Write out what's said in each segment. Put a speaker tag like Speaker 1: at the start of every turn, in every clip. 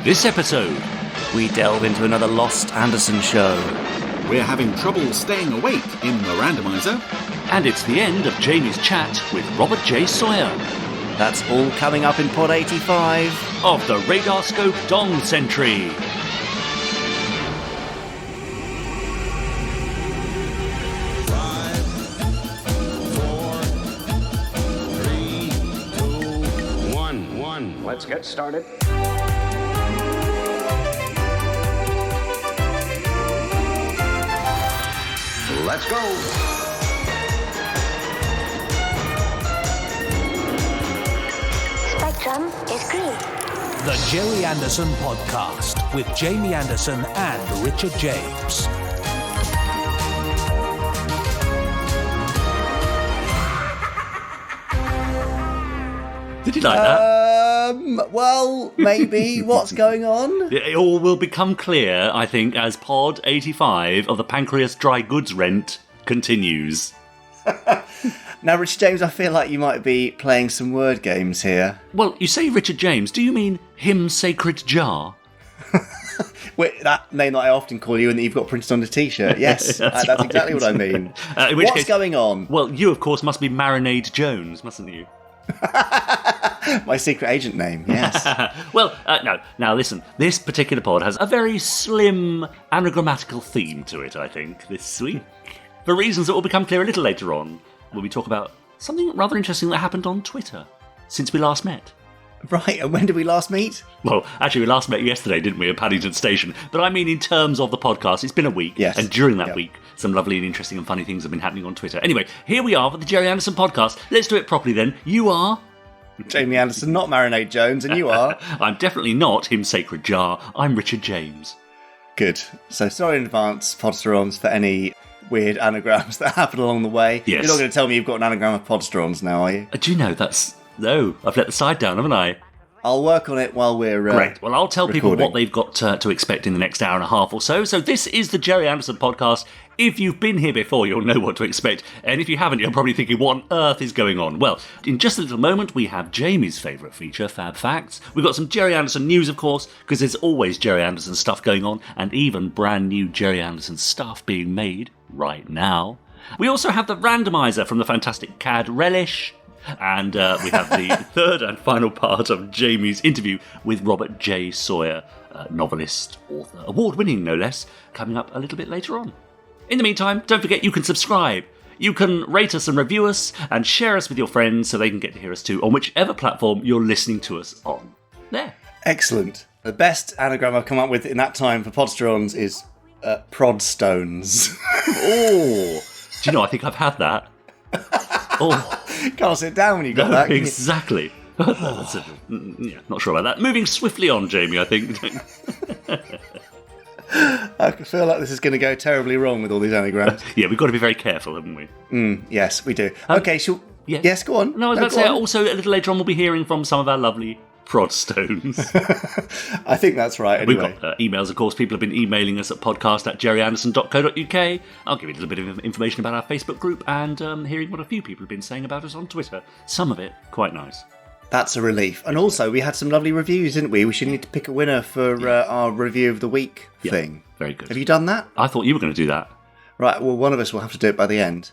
Speaker 1: This episode,
Speaker 2: we delve into another lost Anderson show.
Speaker 3: We're having trouble staying awake in the Randomiser.
Speaker 1: And it's the end of Jamie's chat with Robert J Sawyer.
Speaker 2: That's all coming up in Pod 85
Speaker 1: of the Radar Scope Dong Sentry.
Speaker 4: Let's get started. Let's go.
Speaker 5: Spectrum is green.
Speaker 6: The Gerry Anderson Podcast with Jamie Anderson and Richard James.
Speaker 1: Did you like that?
Speaker 2: Well, maybe. What's going on?
Speaker 1: It all will become clear, I think, as Pod 85 of the Pancreas Dry Goods Rent continues.
Speaker 2: Now, Richard James, I feel like you might be playing some word games here.
Speaker 1: Well, you say Richard James. Do you mean him sacred jar?
Speaker 2: Wait, that name that I often call you and that you've got printed on the T-shirt. Yes, that's right. Exactly what I mean. What's going on?
Speaker 1: Well, you, of course, must be Marinade Jones, mustn't you?
Speaker 2: My secret agent name, yes.
Speaker 1: Well, no. Now, listen. This particular pod has a very slim anagrammatical theme to it, I think, this week. For reasons that will become clear a little later on, when we talk about something rather interesting that happened on Twitter since we last met.
Speaker 2: Right, and when did we last meet?
Speaker 1: Well, actually, we last met yesterday, didn't we, at Paddington Station? But I mean, in terms of the podcast, it's been a week.
Speaker 2: Yes.
Speaker 1: And during that week, some lovely and interesting and funny things have been happening on Twitter. Anyway, here we are for the Gerry Anderson podcast. Let's do it properly then. You are...
Speaker 2: Jamie Anderson, not Marinade Jones, and you are...
Speaker 1: I'm definitely not him sacred jar. I'm Richard James.
Speaker 2: Good. So sorry in advance, Podsterons, for any weird anagrams that happen along the way.
Speaker 1: Yes.
Speaker 2: You're not going to tell me you've got an anagram of Podsterons now, are you?
Speaker 1: Do you know, that's... No, I've let the side down, haven't I?
Speaker 2: I'll work on it while we're
Speaker 1: Great. Well, I'll tell
Speaker 2: recording.
Speaker 1: people what they've got to expect in the next hour and a half or so. So this is the Gerry Anderson podcast. If you've been here before, you'll know what to expect. And if you haven't, you're probably thinking, what on earth is going on? Well, in just a little moment, we have Jamie's favourite feature, FAB Facts. We've got some Gerry Anderson news, of course, because there's always Gerry Anderson stuff going on, and even brand new Gerry Anderson stuff being made right now. We also have the Randomiser from the fantastic CAD Relish. And we have the third and final part of Jamie's interview with Robert J Sawyer, novelist, author, award-winning no less, coming up a little bit later on. In the meantime, don't forget you can subscribe. You can rate us and review us and share us with your friends so they can get to hear us too on whichever platform you're listening to us on. There.
Speaker 2: Excellent. The best anagram I've come up with in that time for Podsterons is Prodstones.
Speaker 1: Oh, do you know, I think I've had that. Oh.
Speaker 2: Can't sit down when you got that.
Speaker 1: Exactly. Yeah, not sure about that. Moving swiftly on, Jamie, I think.
Speaker 2: I feel like this is going to go terribly wrong with all these anagrams.
Speaker 1: Yeah, we've got to be very careful, haven't we?
Speaker 2: Yes, we do. Okay, yes, go on.
Speaker 1: No, I was about to say, also, a little later on, we'll be hearing from some of our lovely Prodstones.
Speaker 2: I think that's right, anyway.
Speaker 1: We've got emails, of course. People have been emailing us at podcast@gerryanderson.co.uk. I'll give you a little bit of information about our Facebook group and hearing what a few people have been saying about us on Twitter. Some of it quite nice.
Speaker 2: That's a relief. And also, we had some lovely reviews, didn't we? We should need to pick a winner for our review of the week thing.
Speaker 1: Very good.
Speaker 2: Have you done that?
Speaker 1: I thought you were going to do that.
Speaker 2: Right, well, one of us will have to do it by the end.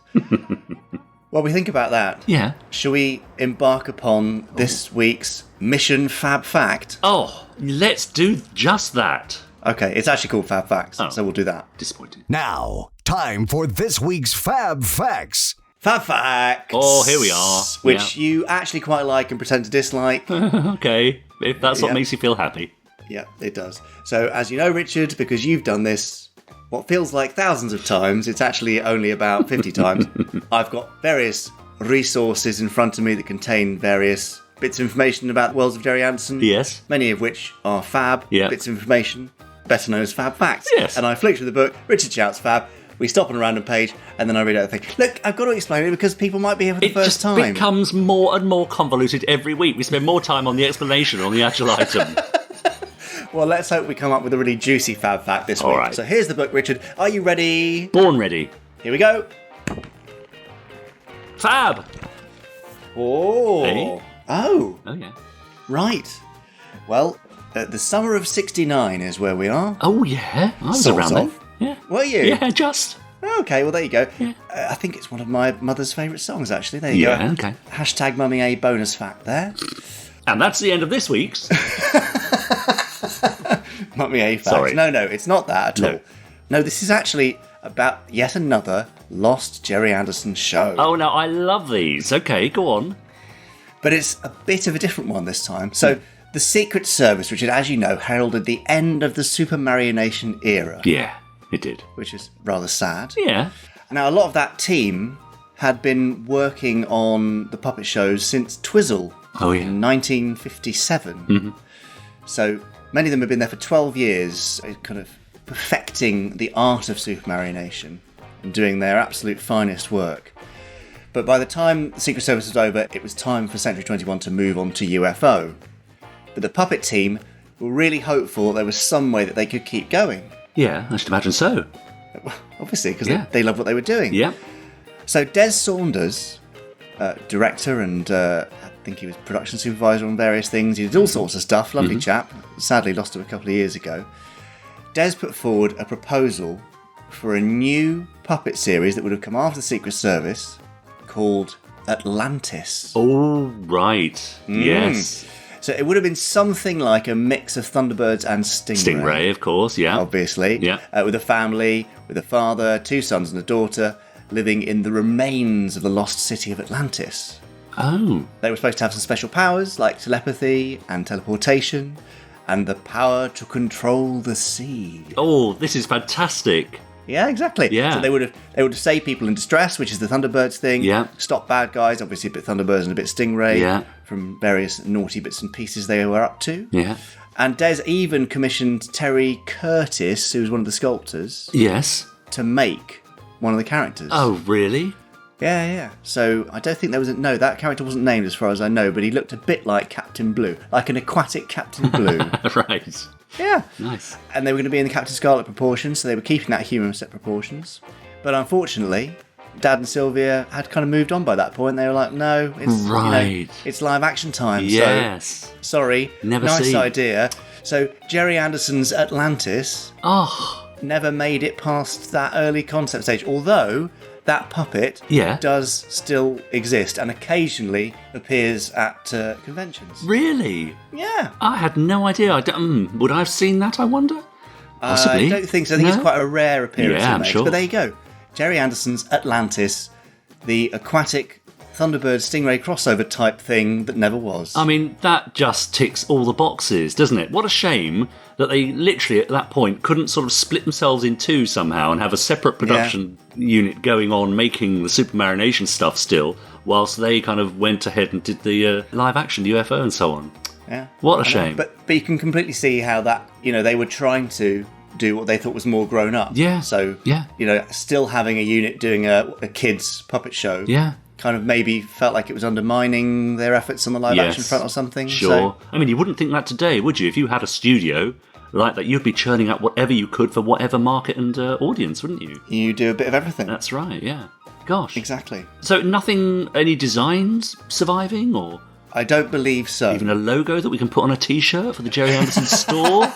Speaker 2: While we think about that, shall we embark upon this week's Mission Fab Fact?
Speaker 1: Oh, let's do just that.
Speaker 2: Okay, it's actually called Fab Facts, so we'll do that.
Speaker 1: Disappointing.
Speaker 6: Now, time for this week's Fab Facts.
Speaker 2: Fab Facts!
Speaker 1: Oh, here we are.
Speaker 2: Which you actually quite like and pretend to dislike.
Speaker 1: Okay, if that's what makes you feel happy.
Speaker 2: Yeah, it does. So, as you know, Richard, because you've done this what feels like thousands of times, it's actually only about 50 times, I've got various resources in front of me that contain various bits of information about the worlds of Gerry Anderson.
Speaker 1: Yes.
Speaker 2: Many of which are fab bits of information, better known as Fab Facts.
Speaker 1: Yes.
Speaker 2: And I flick through the book, Richard shouts fab, we stop on a random page, and then I read out the thing. Look, I've got to explain it because people might be here for the first time.
Speaker 1: It becomes more and more convoluted every week. We spend more time on the explanation on the actual item.
Speaker 2: Well, let's hope we come up with a really juicy Fab Fact this week.
Speaker 1: Right.
Speaker 2: So here's the book, Richard. Are you ready?
Speaker 1: Born ready.
Speaker 2: Here we go.
Speaker 1: Fab!
Speaker 2: Oh.
Speaker 1: Hey?
Speaker 2: Oh.
Speaker 1: Oh, yeah.
Speaker 2: Right. Well, The summer of '69 is where we are.
Speaker 1: Oh, yeah. I was
Speaker 2: Sort
Speaker 1: around
Speaker 2: of.
Speaker 1: then. Yeah.
Speaker 2: Were you?
Speaker 1: Yeah, just.
Speaker 2: Okay, well, there you go.
Speaker 1: Yeah.
Speaker 2: I think it's one of my mother's favourite songs, actually. There you go.
Speaker 1: Yeah, okay.
Speaker 2: Hashtag Mummy A bonus fact there.
Speaker 1: And that's the end of this week's.
Speaker 2: Mummy A facts.
Speaker 1: Sorry.
Speaker 2: No, it's not that at all. No, this is actually about yet another lost Gerry Anderson show.
Speaker 1: Oh, no, I love these. Okay, go on.
Speaker 2: But it's a bit of a different one this time. So, the Secret Service, which, as you know, heralded the end of the Super Marionation era.
Speaker 1: Yeah, it did.
Speaker 2: Which is rather sad.
Speaker 1: Yeah.
Speaker 2: Now, a lot of that team had been working on the puppet shows since Twizzle in 1957. So, many of them have been there for 12 years, kind of perfecting the art of Super Marionation and doing their absolute finest work. But by the time the Secret Service was over, it was time for Century 21 to move on to UFO. But the puppet team were really hopeful there was some way that they could keep going.
Speaker 1: Yeah, I should imagine so.
Speaker 2: Obviously, because they loved what they were doing.
Speaker 1: Yeah.
Speaker 2: So Des Saunders, director and I think he was production supervisor on various things. He did all sorts of stuff. Lovely chap. Sadly lost him a couple of years ago. Des put forward a proposal for a new puppet series that would have come after the Secret Service called Atlantis.
Speaker 1: Oh, right. Yes.
Speaker 2: So it would have been something like a mix of Thunderbirds and Stingray.
Speaker 1: Stingray, of course, yeah.
Speaker 2: Obviously.
Speaker 1: Yeah.
Speaker 2: With a family, with a father, 2 sons and a daughter, living in the remains of the lost city of Atlantis.
Speaker 1: Oh.
Speaker 2: They were supposed to have some special powers like telepathy and teleportation and the power to control the sea.
Speaker 1: Oh, this is fantastic.
Speaker 2: Yeah, exactly.
Speaker 1: Yeah.
Speaker 2: So they would have saved people in distress, which is the Thunderbirds thing.
Speaker 1: Yeah.
Speaker 2: Stop bad guys, obviously a bit Thunderbirds and a bit Stingray.
Speaker 1: Yeah.
Speaker 2: From various naughty bits and pieces they were up to.
Speaker 1: Yeah.
Speaker 2: And Des even commissioned Terry Curtis, who was one of the sculptors,
Speaker 1: Yes.
Speaker 2: to make one of the characters.
Speaker 1: Oh, really?
Speaker 2: Yeah. So I don't think there was that character wasn't named as far as I know, but he looked a bit like Captain Blue, like an aquatic Captain Blue.
Speaker 1: Right.
Speaker 2: Yeah.
Speaker 1: Nice.
Speaker 2: And they were going to be in the Captain Scarlet proportions, so they were keeping that human set proportions. But unfortunately, Dad and Sylvia had kind of moved on by that point. They were like, no, it's it's live action time.
Speaker 1: Yes.
Speaker 2: So, sorry, nice idea. So Gerry Anderson's Atlantis never made it past that early concept stage, although that puppet does still exist and occasionally appears at conventions.
Speaker 1: Really?
Speaker 2: Yeah.
Speaker 1: I had no idea. Would I have seen that, I wonder? Possibly.
Speaker 2: I don't think so. I think it's quite a rare appearance.
Speaker 1: Yeah, I'm sure.
Speaker 2: But there you go. Gerry Anderson's Atlantis, the aquatic Thunderbird Stingray crossover type thing that never was.
Speaker 1: I mean, that just ticks all the boxes, doesn't it? What a shame that they literally at that point couldn't sort of split themselves in two somehow and have a separate production unit going on making the Super Marionation stuff still, whilst they kind of went ahead and did the live action UFO and so on.
Speaker 2: Yeah.
Speaker 1: What a shame.
Speaker 2: But you can completely see how that, they were trying to do what they thought was more grown up.
Speaker 1: Yeah.
Speaker 2: So, still having a unit doing a kids' puppet show.
Speaker 1: Yeah.
Speaker 2: Kind of maybe felt like it was undermining their efforts on the live action front or something.
Speaker 1: Sure. I mean, you wouldn't think that today, would you? If you had a studio like that, you'd be churning out whatever you could for whatever market and audience, wouldn't you?
Speaker 2: You do a bit of everything.
Speaker 1: That's right, yeah. Gosh.
Speaker 2: Exactly.
Speaker 1: So any designs surviving, or?
Speaker 2: I don't believe so.
Speaker 1: Even a logo that we can put on a T-shirt for the Gerry Anderson store?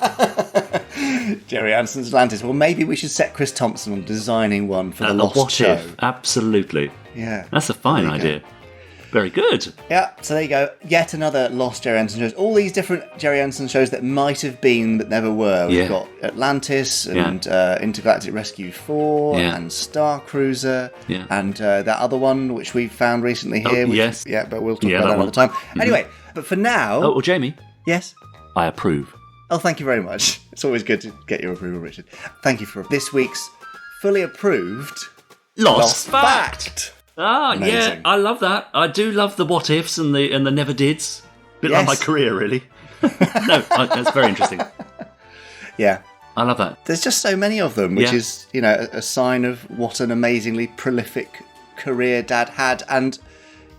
Speaker 2: Gerry Anderson's Atlantis. Well, maybe we should set Chris Thompson on designing one for the Lost
Speaker 1: what
Speaker 2: Show.
Speaker 1: If? Absolutely.
Speaker 2: Yeah.
Speaker 1: That's a fine idea. Very good.
Speaker 2: Yeah, so there you go. Yet another lost Gerry Anderson shows. All these different Gerry Anderson shows that might have been but never were. We've got Atlantis and Intergalactic Rescue 4 and Star Cruiser and that other one which we found recently here. But we'll talk about that another time. Anyway, but for now...
Speaker 1: Oh, well, Jamie.
Speaker 2: Yes?
Speaker 1: I approve.
Speaker 2: Oh, thank you very much. It's always good to get your approval, Richard. Thank you for this week's fully approved...
Speaker 1: Lost Fact! Ah,
Speaker 2: Amazing.
Speaker 1: yeah, I love that. I do love the what ifs and the never dids. Bit like my career, really. That's very interesting.
Speaker 2: Yeah.
Speaker 1: I love that.
Speaker 2: There's just so many of them, which is, a sign of what an amazingly prolific career Dad had. And,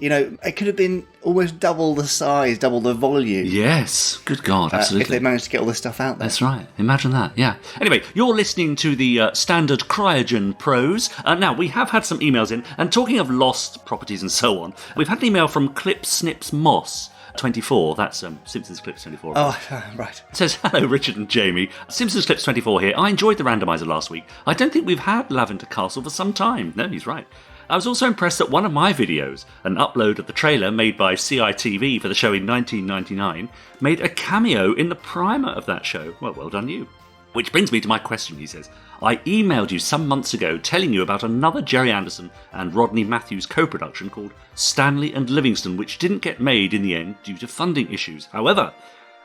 Speaker 2: it could have been almost double the size, double the volume.
Speaker 1: Yes. Good God, absolutely.
Speaker 2: If they managed to get all this stuff out there.
Speaker 1: That's right. Imagine that, yeah. Anyway, you're listening to the standard Cryogen Pros. Now, we have had some emails in, and talking of lost properties and so on, we've had an email from Clip Snips Moss, 24. That's Simpsons Clips 24.
Speaker 2: Oh, right.
Speaker 1: It says, hello, Richard and Jamie. Simpsons Clips 24 here. I enjoyed the randomiser last week. I don't think we've had Lavender Castle for some time. No, he's right. I was also impressed that one of my videos, an upload of the trailer made by CITV for the show in 1999, made a cameo in the primer of that show. Well done you. Which brings me to my question, he says. I emailed you some months ago telling you about another Gerry Anderson and Rodney Matthews co-production called Stanley and Livingston, which didn't get made in the end due to funding issues. However,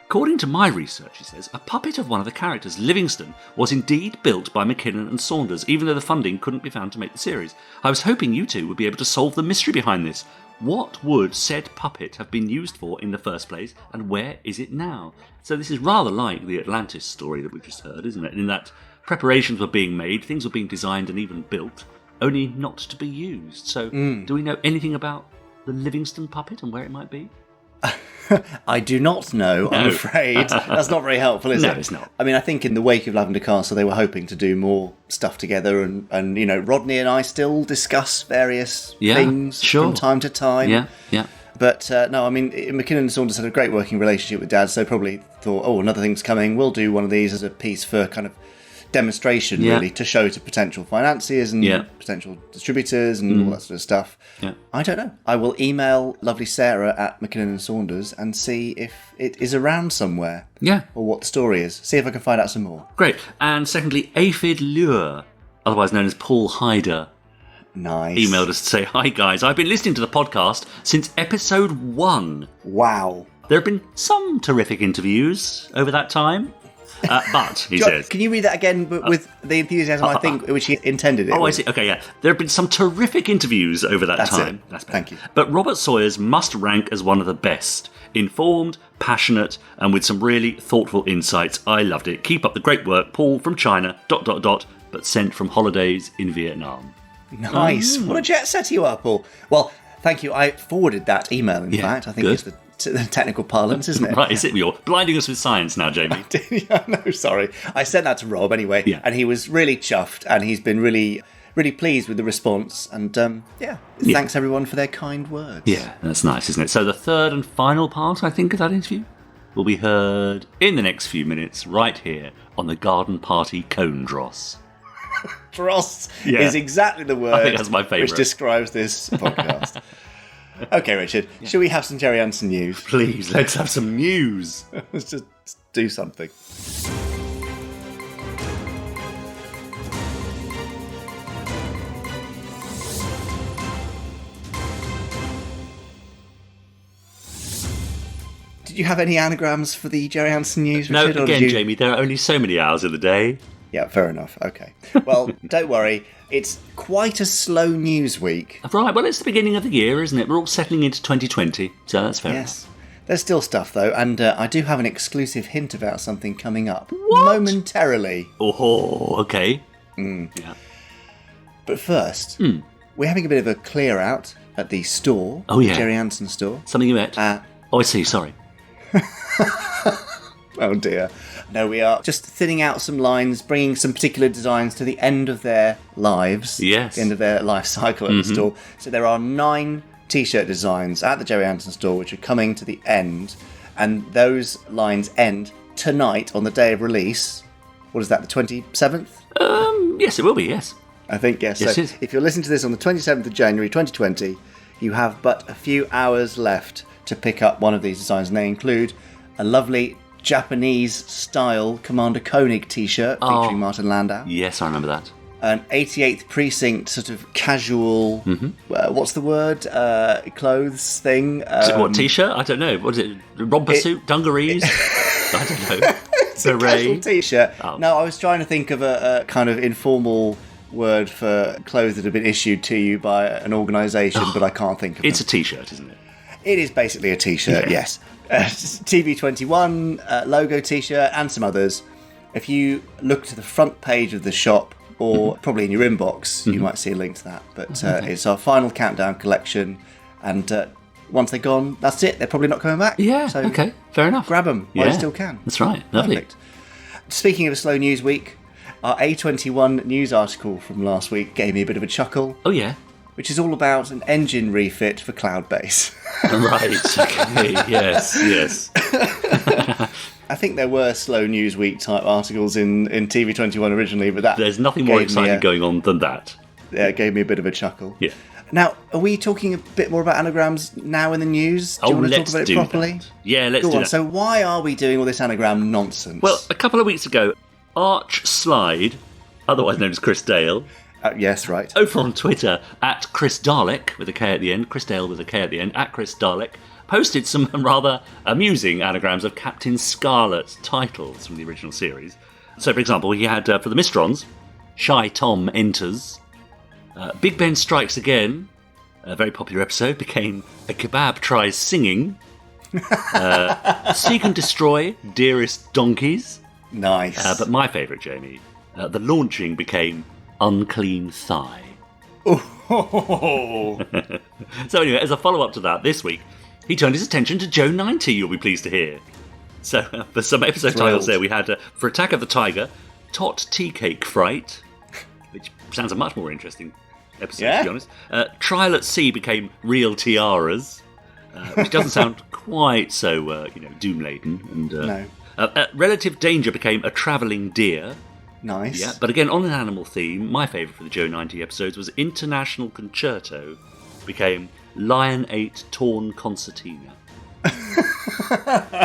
Speaker 1: according to my research, he says, a puppet of one of the characters, Livingston, was indeed built by McKinnon and Saunders, even though the funding couldn't be found to make the series. I was hoping you two would be able to solve the mystery behind this. What would said puppet have been used for in the first place, and where is it now? So this is rather like the Atlantis story that we've just heard, isn't it? In that preparations were being made, things were being designed and even built, only not to be used. So do we know anything about the Livingston puppet and where it might be?
Speaker 2: I do not know, I'm afraid. That's not very helpful, is it?
Speaker 1: No, it's not.
Speaker 2: I mean, I think in the wake of Lavender Castle, they were hoping to do more stuff together, and you know, Rodney and I still discuss various things from time to time.
Speaker 1: Yeah.
Speaker 2: But no, I mean, McKinnon and Saunders had a great working relationship with Dad, so probably thought, oh, another thing's coming. We'll do one of these as a piece for kind of demonstration, really, to show to potential financiers and potential distributors and all that sort of stuff.
Speaker 1: Yeah.
Speaker 2: I don't know. I will email lovely Sarah at McKinnon and Saunders and see if it is around somewhere. Yeah. Or what the story is. See if I can find out some more.
Speaker 1: Great. And secondly, Aphid Lure, otherwise known as Paul Hyder,
Speaker 2: nice,
Speaker 1: emailed us to say, hi guys, I've been listening to the podcast since episode 1.
Speaker 2: Wow.
Speaker 1: There have been some terrific interviews over that time. But, he says...
Speaker 2: Can you read that again with the enthusiasm, I think, which he intended it with?
Speaker 1: I see. Okay, yeah. There have been some terrific interviews over that time.
Speaker 2: That's better. Thank you.
Speaker 1: But Robert Sawyer's must rank as one of the best. Informed, passionate, and with some really thoughtful insights. I loved it. Keep up the great work. Paul from China, ... but sent from holidays in Vietnam.
Speaker 2: Nice. What a jet set you are, Paul. Well, thank you. I forwarded that email, in fact. I think it's the technical parlance, isn't it?
Speaker 1: Right, is it? You're blinding us with science now, Jamie.
Speaker 2: No, sorry. I sent that to Rob anyway, and he was really chuffed, and he's been really, really pleased with the response. And thanks everyone for their kind words.
Speaker 1: Yeah, that's nice, isn't it? So the third and final part, I think, of that interview will be heard in the next few minutes, right here on the Garden Party Cone Dross.
Speaker 2: Dross is exactly the word
Speaker 1: I think that's my favourite.
Speaker 2: Which describes this podcast. Okay, Richard, shall we have some Gerry Anderson news?
Speaker 1: Please, let's have some news.
Speaker 2: Let's just do something. Did you have any anagrams for the Gerry Anderson news, Richard?
Speaker 1: No, again, Jamie, there are only so many hours in the day.
Speaker 2: Yeah, fair enough. Okay. Well, don't worry. It's quite a slow news week.
Speaker 1: Right, well, it's the beginning of the year, isn't it? We're all settling into 2020, so that's fair enough.
Speaker 2: There's still stuff, though, and I do have an exclusive hint about something coming up.
Speaker 1: What?
Speaker 2: Momentarily.
Speaker 1: Oh, okay.
Speaker 2: Yeah. But first, we're having a bit of a clear out at the store.
Speaker 1: Oh, yeah.
Speaker 2: The Gerry Anderson store.
Speaker 1: Something you ate? I see, sorry.
Speaker 2: Oh, dear. No, we are just thinning out some lines, bringing some particular designs to the end of their lives.
Speaker 1: Yes.
Speaker 2: The end of their life cycle at the store. So there are 9 T-shirt designs at the Gerry Anderson store which are coming to the end. And those lines end tonight on the day of release. What is that, the 27th?
Speaker 1: Yes, it will be, yes.
Speaker 2: I think, yes.
Speaker 1: Yes,
Speaker 2: so
Speaker 1: it is.
Speaker 2: if you're listening to this on the 27th of January 2020, you have but a few hours left to pick up one of these designs. And they include a lovely Japanese-style Commander Koenig T-shirt featuring Martin Landau.
Speaker 1: Yes, I remember that.
Speaker 2: An 88th Precinct sort of casual, what's the word, clothes thing.
Speaker 1: What, T-shirt? I don't know. What is it? Romper suit? Dungarees? I don't know.
Speaker 2: It's a casual T-shirt. Oh. No, I was trying to think of a kind of informal word for clothes that have been issued to you by an organisation, but I can't think of it.
Speaker 1: It's a T-shirt, isn't it?
Speaker 2: It is basically a T-shirt, yes. TV21 logo T-shirt and some others. If you look to the front page of the shop, or probably in your inbox, you might see a link to that. But it's our final countdown collection, and once they're gone, that's it. They're probably not coming back.
Speaker 1: Yeah,
Speaker 2: so
Speaker 1: okay, fair enough.
Speaker 2: Grab them while you still can.
Speaker 1: That's right, lovely.
Speaker 2: Perfect. Speaking of a slow news week, our A21 news article from last week gave me a bit of a chuckle.
Speaker 1: Oh, yeah?
Speaker 2: which is all about an engine refit for Cloudbase.
Speaker 1: Right, okay, yes.
Speaker 2: I think there were slow Newsweek type articles in TV21 originally, but
Speaker 1: there's nothing more exciting going on than that.
Speaker 2: Yeah, it gave me a bit of a chuckle.
Speaker 1: Yeah.
Speaker 2: Now, are we talking a bit more about anagrams now in the news? Do you want to talk about it properly?
Speaker 1: That. Yeah, let's do that.
Speaker 2: So why are we doing all this anagram nonsense?
Speaker 1: Well, a couple of weeks ago, Arch Slide, otherwise known as Chris Dale,
Speaker 2: yes, right.
Speaker 1: over on Twitter, at Chris Dalek, with a K at the end, Chris Dale with a K at the end, at Chris Dalek, posted some rather amusing anagrams of Captain Scarlet titles from the original series. So, for example, he had, for the Mistrons, Shy Tom Enters, Big Ben Strikes Again, a very popular episode, became A Kebab Tries Singing, Seek and Destroy, Dearest Donkeys.
Speaker 2: Nice.
Speaker 1: But my favourite, Jamie, the launching became Unclean Thigh.
Speaker 2: Oh.
Speaker 1: So anyway, as a follow-up to that, this week, he turned his attention to Joe 90, you'll be pleased to hear. So, for some episode titles there, we had, for Attack of the Tiger, Tot Tea Cake Fright, which sounds a much more interesting episode, to be honest. Trial at Sea became Real Tiaras, which doesn't sound quite so, doom-laden. And,
Speaker 2: No.
Speaker 1: Relative Danger became A Travelling Deer.
Speaker 2: Nice.
Speaker 1: Yeah, but again, on an animal theme, my favourite for the Joe 90 episodes was International Concerto became Lion Ate Torn Concertina.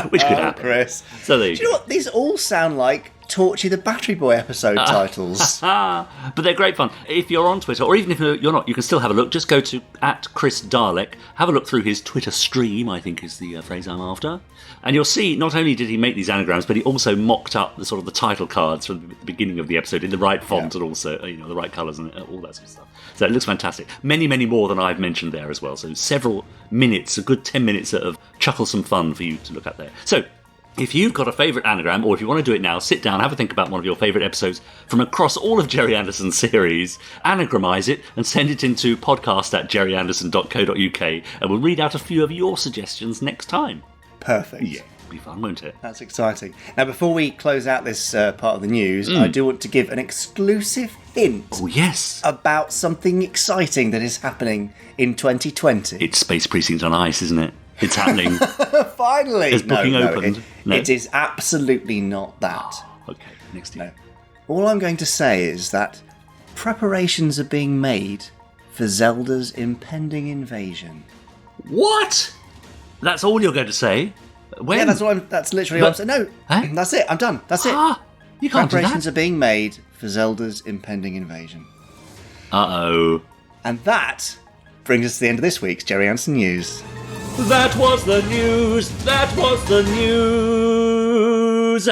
Speaker 1: Which could happen.
Speaker 2: Chris.
Speaker 1: So there you
Speaker 2: Do you know what? These all sound like Torchy the Battery Boy episode titles.
Speaker 1: But they're great fun. If you're on Twitter, or even if you're not, you can still have a look. Just go to @ChrisDalek, have a look through his Twitter stream, I think is the phrase I'm after. And you'll see, not only did he make these anagrams, but he also mocked up the sort of the title cards from the beginning of the episode in the right font and also, the right colours and all that sort of stuff. So it looks fantastic. Many, many more than I've mentioned there as well. So several minutes, a good 10 minutes of chucklesome fun for you to look at there. So, if you've got a favourite anagram, or if you want to do it now, sit down, have a think about one of your favourite episodes from across all of Gerry Anderson's series, anagramize it, and send it into podcast@gerryanderson.co.uk, and we'll read out a few of your suggestions next time.
Speaker 2: Perfect.
Speaker 1: Yeah, it'll be fun, won't it?
Speaker 2: That's exciting. Now, before we close out this part of the news, I do want to give an exclusive hint
Speaker 1: Oh, yes.
Speaker 2: about something exciting that is happening in 2020.
Speaker 1: It's Space Precinct on Ice, isn't it? It's happening.
Speaker 2: Finally!
Speaker 1: Has booking opened? No.
Speaker 2: It is absolutely not that.
Speaker 1: Okay, next year.
Speaker 2: No. All I'm going to say is that preparations are being made for Zelda's impending invasion.
Speaker 1: What? That's all you're going to say? When?
Speaker 2: Yeah, that's literally what I'm saying. No,
Speaker 1: Huh?
Speaker 2: that's it. I'm done. That's it.
Speaker 1: You can't do
Speaker 2: Preparations
Speaker 1: that.
Speaker 2: are being made for Zelda's impending invasion.
Speaker 1: Uh-oh.
Speaker 2: And that brings us to the end of this week's Gerry Anderson News.
Speaker 1: That was the news. That was the news.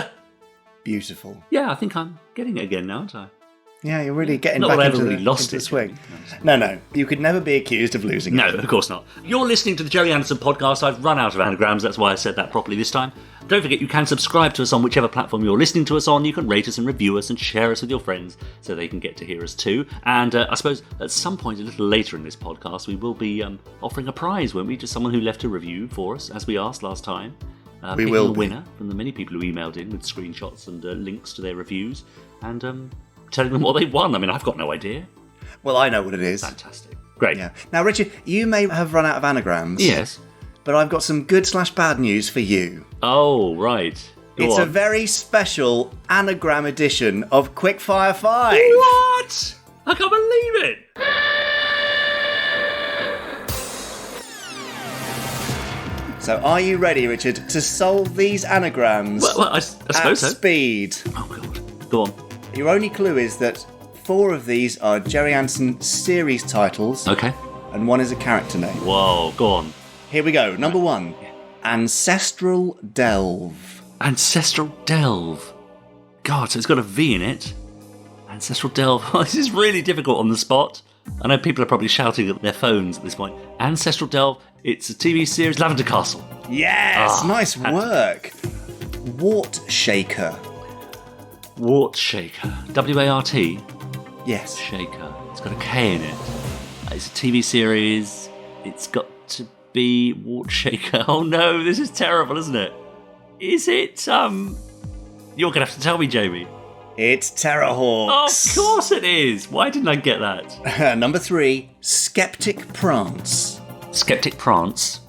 Speaker 2: Beautiful.
Speaker 1: Yeah, I think I'm getting it again now, aren't I?
Speaker 2: Yeah, you're really getting
Speaker 1: Not
Speaker 2: back
Speaker 1: that I
Speaker 2: into
Speaker 1: ever
Speaker 2: the,
Speaker 1: really lost
Speaker 2: into the
Speaker 1: it.
Speaker 2: swing. No. You could never be accused of losing
Speaker 1: No,
Speaker 2: it.
Speaker 1: of course not. You're listening to the Gerry Anderson podcast. I've run out of anagrams. That's why I said that properly this time. Don't forget, you can subscribe to us on whichever platform you're listening to us on. You can rate us and review us and share us with your friends so they can get to hear us too. And I suppose at some point a little later in this podcast, we will be offering a prize, won't we? To someone who left a review for us, as we asked last time.
Speaker 2: We will
Speaker 1: a
Speaker 2: be.
Speaker 1: winner from the many people who emailed in with screenshots and links to their reviews and telling them what they won. I mean, I've got no idea.
Speaker 2: Well, I know what it is.
Speaker 1: Fantastic. Great.
Speaker 2: Yeah. Now, Richard, you may have run out of anagrams.
Speaker 1: Yes.
Speaker 2: But I've got some good/bad news for you.
Speaker 1: Oh, right. Go
Speaker 2: It's
Speaker 1: on.
Speaker 2: a very special anagram edition of Quickfire 5.
Speaker 1: What? I can't believe it.
Speaker 2: So are you ready, Richard, to solve these anagrams
Speaker 1: Well, I suppose
Speaker 2: at
Speaker 1: so.
Speaker 2: speed?
Speaker 1: Oh, God. Go on.
Speaker 2: Your only clue is that 4 of these are Gerry Anderson series titles,
Speaker 1: Okay.
Speaker 2: and 1 is a character name.
Speaker 1: Whoa, go on.
Speaker 2: Here we go. Number 1, Ancestral Delve.
Speaker 1: Ancestral Delve. God, so it's got a V in it. Ancestral Delve. Oh, this is really difficult on the spot. I know people are probably shouting at their phones at this point. Ancestral Delve. It's a TV series, Lavender Castle.
Speaker 2: Yes, nice work. Wart Shaker.
Speaker 1: Wart Shaker. W-A-R-T.
Speaker 2: Yes.
Speaker 1: Shaker. It's got a K in it. It's a TV series. It's got to be Wart Shaker. Oh no, this is terrible, isn't it? Is it, You're going to have to tell me, Jamie.
Speaker 2: It's Terrorhawks.
Speaker 1: Of course it is. Why didn't I get that?
Speaker 2: Number 3, Skeptic Prance.
Speaker 1: Skeptic Prance.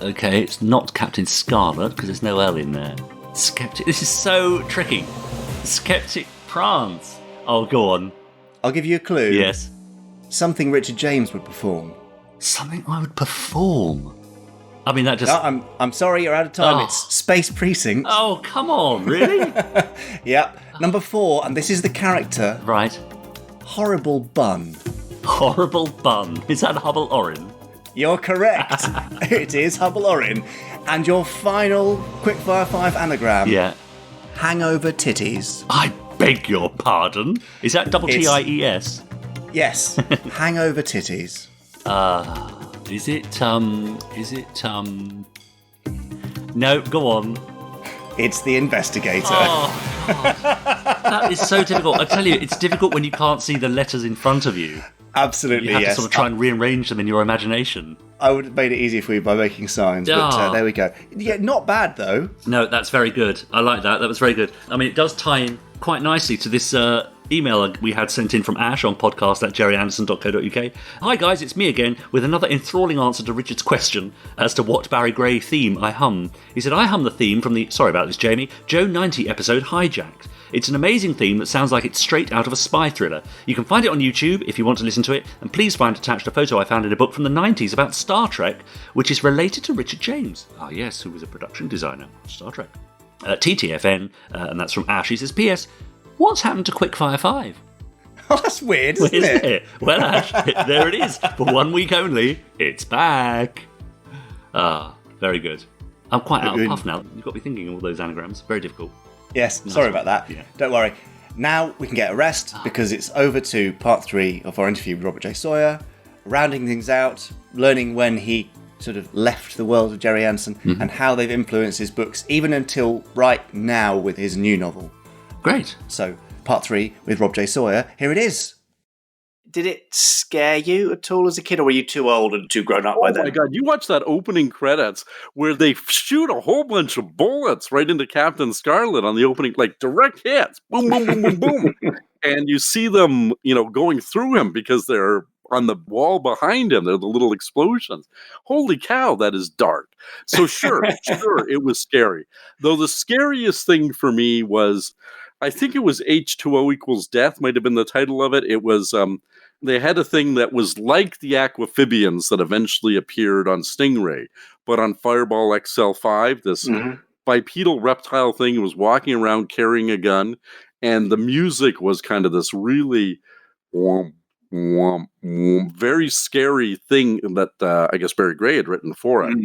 Speaker 1: Okay, it's not Captain Scarlet because there's no L in there. Skeptic. This is so tricky. Skeptic Prance. Oh, go on.
Speaker 2: I'll give you a clue.
Speaker 1: Yes.
Speaker 2: Something Richard James would perform.
Speaker 1: Something I would perform. I mean, that just...
Speaker 2: No, I'm sorry, you're out of time.
Speaker 1: Oh.
Speaker 2: It's Space Precinct.
Speaker 1: Oh, come on, really?
Speaker 2: Yep. Number 4, and this is the character.
Speaker 1: Right.
Speaker 2: Horrible Bun.
Speaker 1: Horrible Bun. Is that Hubble Orin?
Speaker 2: You're correct. It is Hubble Orin. And your final Quickfire 5 anagram.
Speaker 1: Yeah.
Speaker 2: Hangover Titties.
Speaker 1: I beg your pardon. Is that double TIES?
Speaker 2: Yes. Hangover Titties.
Speaker 1: Is it No, go on.
Speaker 2: It's The Investigator.
Speaker 1: Oh, God. That is so difficult. I tell you, it's difficult when you can't see the letters in front of you.
Speaker 2: Absolutely,
Speaker 1: You have
Speaker 2: yes.
Speaker 1: to sort of try and rearrange them in your imagination.
Speaker 2: I would have made it easier for you by making signs, but there we go. Yeah, not bad, though.
Speaker 1: No, that's very good. I like that. That was very good. I mean, it does tie in quite nicely to this email we had sent in from Ash on podcast@gerryanderson.co.uk. Hi guys, it's me again with another enthralling answer to Richard's question as to what Barry Gray theme I hum. He said, I hum the theme from the, sorry about this Jamie, Joe 90 episode Hijacked. It's an amazing theme that sounds like it's straight out of a spy thriller. You can find it on YouTube if you want to listen to it, and please find attached a photo I found in a book from the 90s about Star Trek, which is related to Richard James. Ah yes, who was a production designer on Star Trek. TTFN, and that's from Ash. He says, P.S. What's happened to Quickfire 5?
Speaker 2: Oh, that's weird, isn't it?
Speaker 1: Well, Ash, there it is. For 1 week only, it's back. Ah, very good. I'm quite out of puff now. You've got to be thinking of all those anagrams. Very difficult.
Speaker 2: Yes, sorry about that.
Speaker 1: Yeah.
Speaker 2: Don't worry. Now we can get a rest because it's over to part 3 of our interview with Robert J Sawyer, rounding things out, learning when he sort of left the world of Gerry Anderson and how they've influenced his books, even until right now with his new novel.
Speaker 1: Great.
Speaker 2: So, part 3 with Rob J Sawyer. Here it is.
Speaker 4: Did it scare you at all as a kid, or were you too old and too grown up by then?
Speaker 5: Oh my God, you watch that opening credits where they shoot a whole bunch of bullets right into Captain Scarlet on the opening, like direct hits. Boom, boom, boom, boom, boom. And you see them, going through him because they're on the wall behind him. They're the little explosions. Holy cow, that is dark. So sure, it was scary. Though the scariest thing for me was, I think it was H2O equals death, might have been the title of it. It was, they had a thing that was like the Aquamphibians that eventually appeared on Stingray, but on Fireball XL5, this bipedal reptile thing was walking around carrying a gun, and the music was kind of this really very scary thing that I guess Barry Gray had written for it.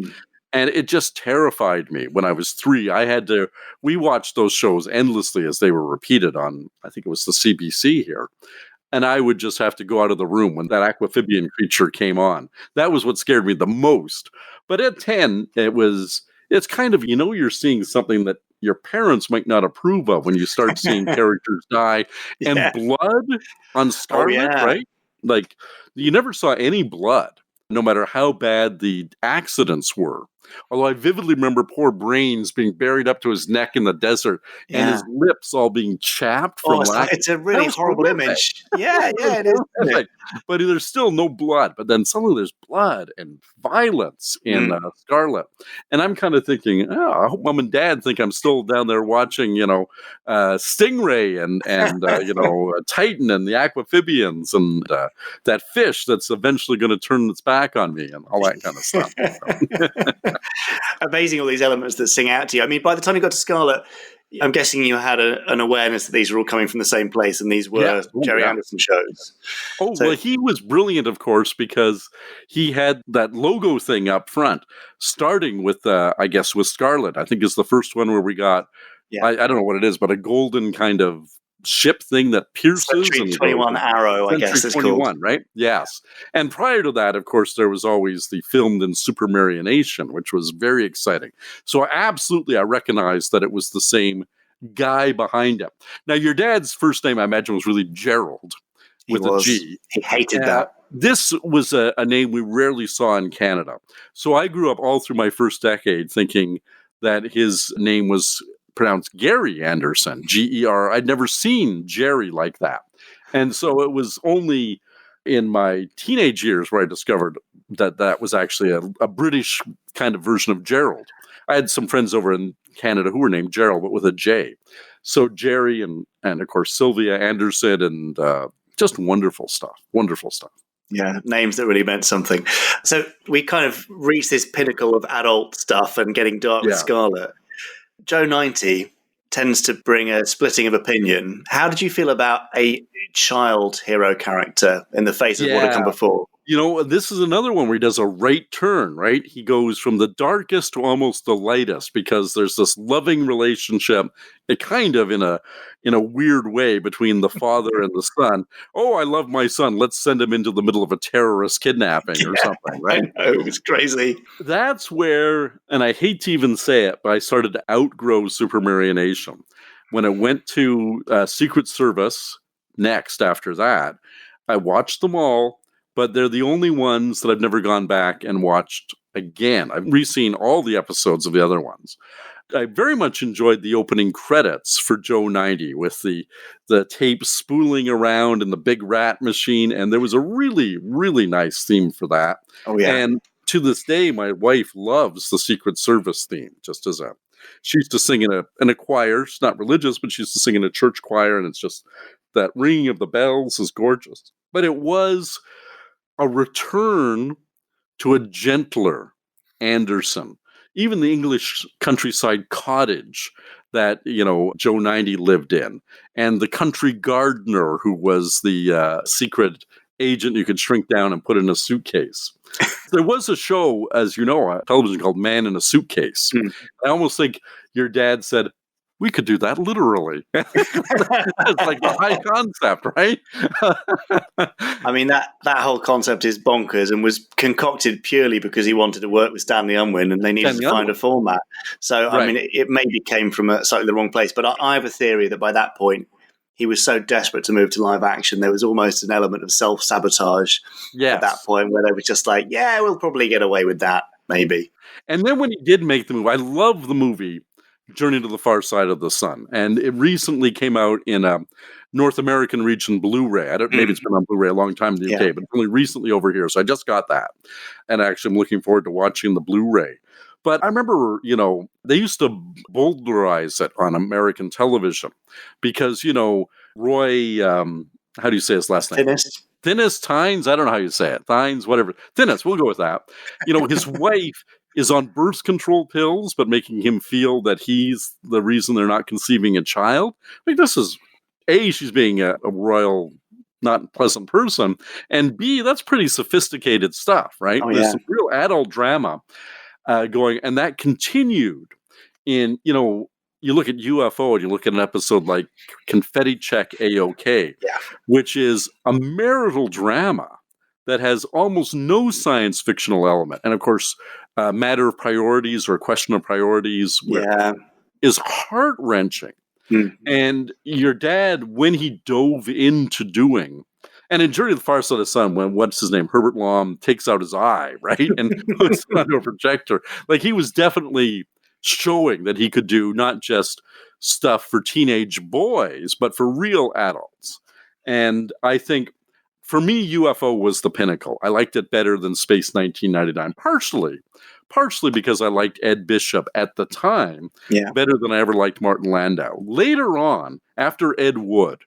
Speaker 5: And it just terrified me when I was 3. We watched those shows endlessly as they were repeated on, I think it was the CBC here. And I would just have to go out of the room when that Aquamphibian creature came on. That was what scared me the most. But at 10, it's kind of, you're seeing something that your parents might not approve of when you start seeing characters die. And blood on Scarlet, right? Like, you never saw any blood, no matter how bad the accidents were. Although I vividly remember poor Brains being buried up to his neck in the desert and his lips all being chapped from
Speaker 4: it's a really horrible image. Yeah, it is.
Speaker 5: But there's still no blood. But then suddenly there's blood and violence in Scarlet. And I'm kind of thinking, I hope Mom and Dad think I'm still down there watching, Stingray and Titan and the Aquamphibians and that fish that's eventually going to turn its back on me and all that kind of stuff.
Speaker 4: Amazing, all these elements that sing out to you. I mean, by the time you got to Scarlet, I'm guessing you had an awareness that these were all coming from the same place, and these were Gerry Anderson shows.
Speaker 5: Well, he was brilliant, of course, because he had that logo thing up front, starting with, with Scarlet. I think is the first one where we got, I don't know what it is, but a golden kind of ship thing that pierces.
Speaker 4: Century 21 Arrow, I guess it's 21,
Speaker 5: called. Right? Yes. And prior to that, of course, there was always the filmed in Supermarionation, which was very exciting. So absolutely, I recognized that it was the same guy behind him. Now, your dad's first name, I imagine, was really Gerald with a G.
Speaker 4: He hated that.
Speaker 5: This was a name we rarely saw in Canada. So I grew up all through my first decade thinking that his name was pronounced Gerry Anderson, G-E-R. I'd never seen Gerry like that. And so it was only in my teenage years where I discovered that that was actually a British kind of version of Gerald. I had some friends over in Canada who were named Gerald, but with a J. So Gerry and of course Sylvia Anderson, and just wonderful stuff. Wonderful stuff.
Speaker 4: Yeah, names that really meant something. So we kind of reached this pinnacle of adult stuff and getting dark with Scarlet. Joe 90 tends to bring a splitting of opinion. How did you feel about a child hero character in the face of what had come before?
Speaker 5: You know, this is another one where he does a right turn, right? He goes from the darkest to almost the lightest, because there's this loving relationship, it kind of in a weird way, between the father and the son. Oh, I love my son. Let's send him into the middle of a terrorist kidnapping or something, right?
Speaker 4: I know, it was crazy.
Speaker 5: That's where, and I hate to even say it, but I started to outgrow Supermarionation. When I went to Secret Service next after that, I watched them all, but they're the only ones that I've never gone back and watched again. I've re-seen all the episodes of the other ones. I very much enjoyed the opening credits for Joe 90 with the tape spooling around and the big rat machine, and there was a really, really nice theme for that.
Speaker 4: Oh, yeah.
Speaker 5: And to this day, my wife loves the Secret Service theme, just as she used to sing in a choir. She's not religious, but she used to sing in a church choir, and it's just that ringing of the bells is gorgeous. But it was a return to a gentler Anderson. Even the English countryside cottage that, Joe 90 lived in, and the country gardener who was the secret agent you could shrink down and put in a suitcase. There was a show, as you know, on television called Man in a Suitcase. I almost think your dad said, we could do that literally. It's like a high concept, right?
Speaker 4: I mean, that whole concept is bonkers and was concocted purely because he wanted to work with Stanley Unwin and they needed to find a format. So, I mean, it maybe came from a slightly the wrong place, but I have a theory that by that point, he was so desperate to move to live action, there was almost an element of self-sabotage at that point where they were just like, yeah, we'll probably get away with that, maybe.
Speaker 5: And then when he did make the movie, I love the movie Journey to the Far Side of the Sun. And it recently came out in a North American region Blu-ray. Maybe it's been on Blu-ray a long time in the UK, but only recently over here. So I just got that. And actually I'm looking forward to watching the Blu-ray. But I remember, they used to bowdlerize it on American television because, Roy, how do you say his last name? Thinnes Tynes? I don't know how you say it. Tynes, whatever. Thinnes, we'll go with that. His wife is on birth control pills, but making him feel that he's the reason they're not conceiving a child. I mean, this is, A, she's being a royal, not pleasant person, and B, that's pretty sophisticated stuff, right? There's some real adult drama going, and that continued in, you look at UFO and you look at an episode like Confetti Check A-OK, which is a marital drama that has almost no science fictional element. And of course, Matter of Priorities or Question of Priorities is heart-wrenching. And your dad, when he dove into doing, and in Journey to the Far Side of the Sun, when, what's his name, Herbert Lom takes out his eye, right? And puts it onto a projector. Like, he was definitely showing that he could do not just stuff for teenage boys, but for real adults. And I think, for me, UFO was the pinnacle. I liked it better than Space 1999, partially because I liked Ed Bishop at the time better than I ever liked Martin Landau. Later on, after Ed Wood,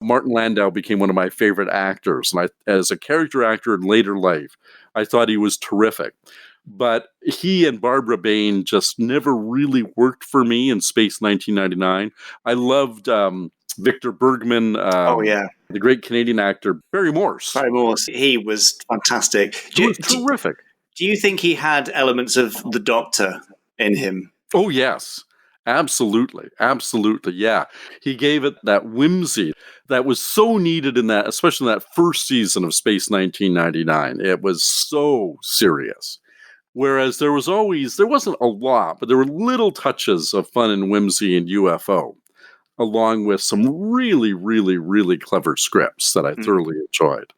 Speaker 5: Martin Landau became one of my favorite actors. And as a character actor in later life, I thought he was terrific. But he and Barbara Bain just never really worked for me in Space 1999. I loved Victor Bergman, the great Canadian actor, Barry Morse.
Speaker 4: He was fantastic.
Speaker 5: He was terrific.
Speaker 4: Do you think he had elements of the Doctor in him?
Speaker 5: Oh, yes. Absolutely. Absolutely. Yeah. He gave it that whimsy that was so needed in that, especially in that first season of Space 1999. It was so serious. Whereas there wasn't a lot, but there were little touches of fun and whimsy in UFO, along with some really, really, really clever scripts that I thoroughly enjoyed.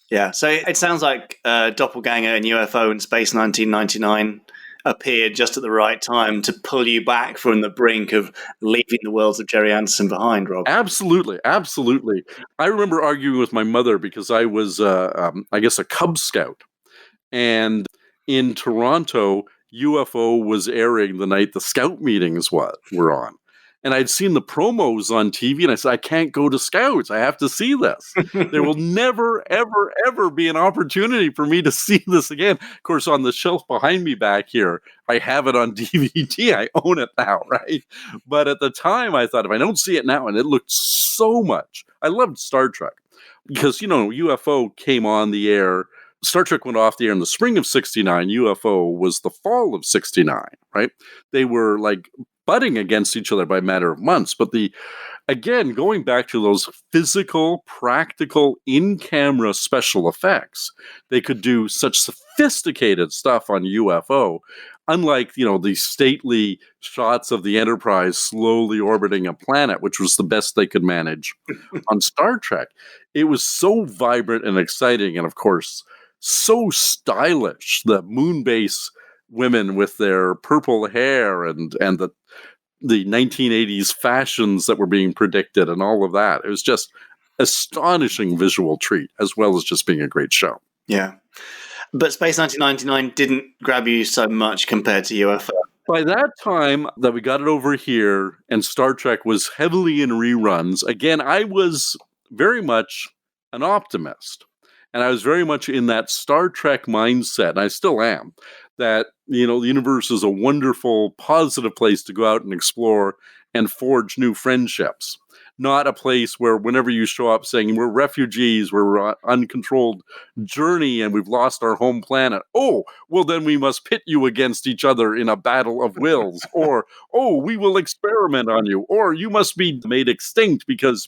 Speaker 4: Yeah, so it sounds like Doppelganger and UFO and Space 1999 appeared just at the right time to pull you back from the brink of leaving the worlds of Gerry Anderson behind, Rob.
Speaker 5: Absolutely. I remember arguing with my mother because I was, I guess, a Cub Scout. And in Toronto, UFO was airing the night the Scout meetings were on. And I'd seen the promos on TV, and I said, I can't go to Scouts. I have to see this. There will never, ever, ever be an opportunity for me to see this again. Of course, on the shelf behind me back here, I have it on DVD. I own it now, right? But at the time, I thought, if I don't see it now, and it looked so much. I loved Star Trek because, UFO came on the air. Star Trek went off the air in the spring of 69. UFO was the fall of 69, right? They were like butting against each other by a matter of months. But again, going back to those physical, practical, in-camera special effects, they could do such sophisticated stuff on UFO, unlike, the stately shots of the Enterprise slowly orbiting a planet, which was the best they could manage on Star Trek. It was so vibrant and exciting, and of course, so stylish. The moon base women with their purple hair and the 1980s fashions that were being predicted and all of that. It was just astonishing visual treat, as well as just being a great show.
Speaker 4: Yeah. But Space 1999 didn't grab you so much compared to UFO.
Speaker 5: By that time that we got it over here and Star Trek was heavily in reruns, again, I was very much an optimist. And I was very much in that Star Trek mindset, and I still am, that, the universe is a wonderful, positive place to go out and explore and forge new friendships. Not a place where whenever you show up saying we're refugees, we're on uncontrolled journey, and we've lost our home planet. Oh, well, then we must pit you against each other in a battle of wills. Or, oh, we will experiment on you. Or you must be made extinct because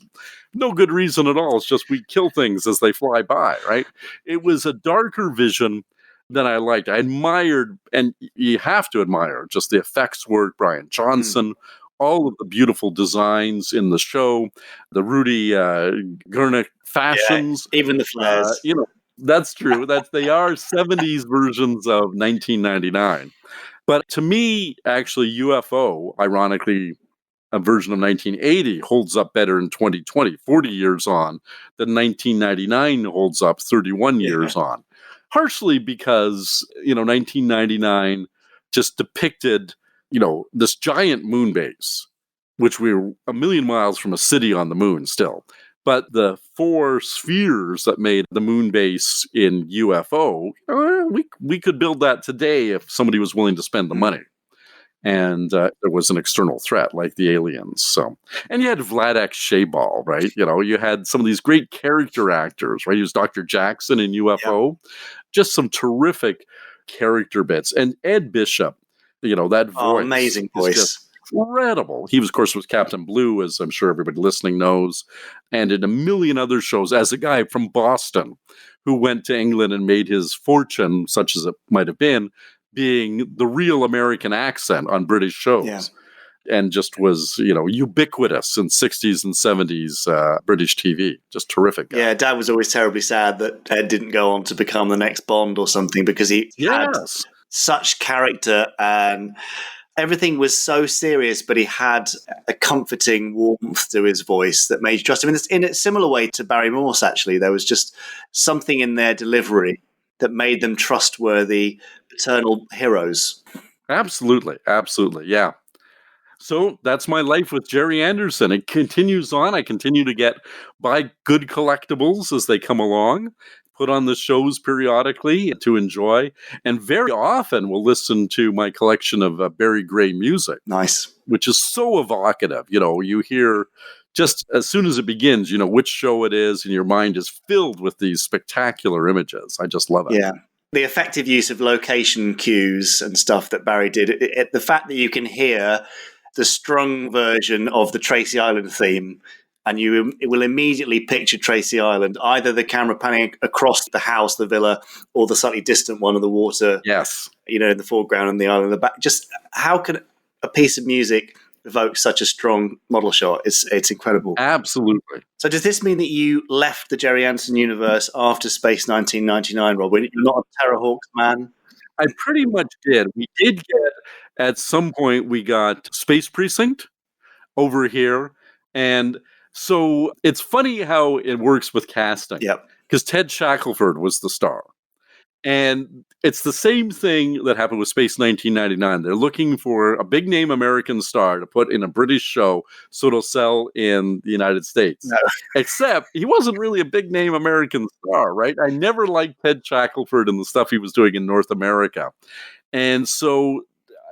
Speaker 5: no good reason at all. It's just we kill things as they fly by, right? It was a darker vision that I liked. I admired, and you have to admire, just the effects work, Brian Johnson, all of the beautiful designs in the show, the Rudy Gurnick fashions.
Speaker 4: Yeah, even the flares.
Speaker 5: That's true. They are 70s versions of 1999. But to me, actually, UFO, ironically, a version of 1980 holds up better in 2020, 40 years on, than 1999 holds up 31 years on. Partially because, 1999 just depicted, this giant moon base, which we were a million miles from a city on the moon still. But the 4 spheres that made the moon base in UFO, we could build that today if somebody was willing to spend the money. And there was an external threat like the aliens. So, and you had Vladek Shaybal, right? You had some of these great character actors, right? He was Dr. Jackson in UFO. Yep. Just some terrific character bits. And Ed Bishop, that voice.
Speaker 4: Amazing voice.
Speaker 5: Just incredible. He was, of course, was Captain Blue, as I'm sure everybody listening knows, and in a million other shows as a guy from Boston who went to England and made his fortune, such as it might have been, being the real American accent on British shows. Yeah. And just was, ubiquitous in 60s and 70s British TV. Just terrific guy.
Speaker 4: Yeah, Dad was always terribly sad that Ed didn't go on to become the next Bond or something because he had such character and everything was so serious, but he had a comforting warmth to his voice that made you trust him. In a similar way to Barry Morse, actually. There was just something in their delivery that made them trustworthy, paternal heroes.
Speaker 5: Absolutely. Yeah. So that's my life with Gerry Anderson. It continues on. I continue to buy good collectibles as they come along, put on the shows periodically to enjoy, and very often will listen to my collection of Barry Gray music.
Speaker 4: Nice.
Speaker 5: Which is so evocative. You hear just as soon as it begins, which show it is, and your mind is filled with these spectacular images. I just love it.
Speaker 4: Yeah. The effective use of location cues and stuff that Barry did, the fact that you can hear the strung version of the Tracy Island theme, and it will immediately picture Tracy Island, either the camera panning across the house, the villa, or the slightly distant one of the water.
Speaker 5: Yes.
Speaker 4: In the foreground and the island in the back. Just how can a piece of music evoke such a strong model shot? It's incredible.
Speaker 5: Absolutely.
Speaker 4: So does this mean that you left the Gerry Anderson universe after Space 1999, Rob? You're not a Terrorhawks man?
Speaker 5: I pretty much did. We did get, at some point, we got Space Precinct over here. And so it's funny how it works with casting.
Speaker 4: Yep.
Speaker 5: Because Ted Shackelford was the star. And it's the same thing that happened with Space 1999. They're looking for a big name American star to put in a British show so it'll sell in the United States.
Speaker 4: No.
Speaker 5: Except he wasn't really a big name American star, right? I never liked Ted Shackelford and the stuff he was doing in North America. And so,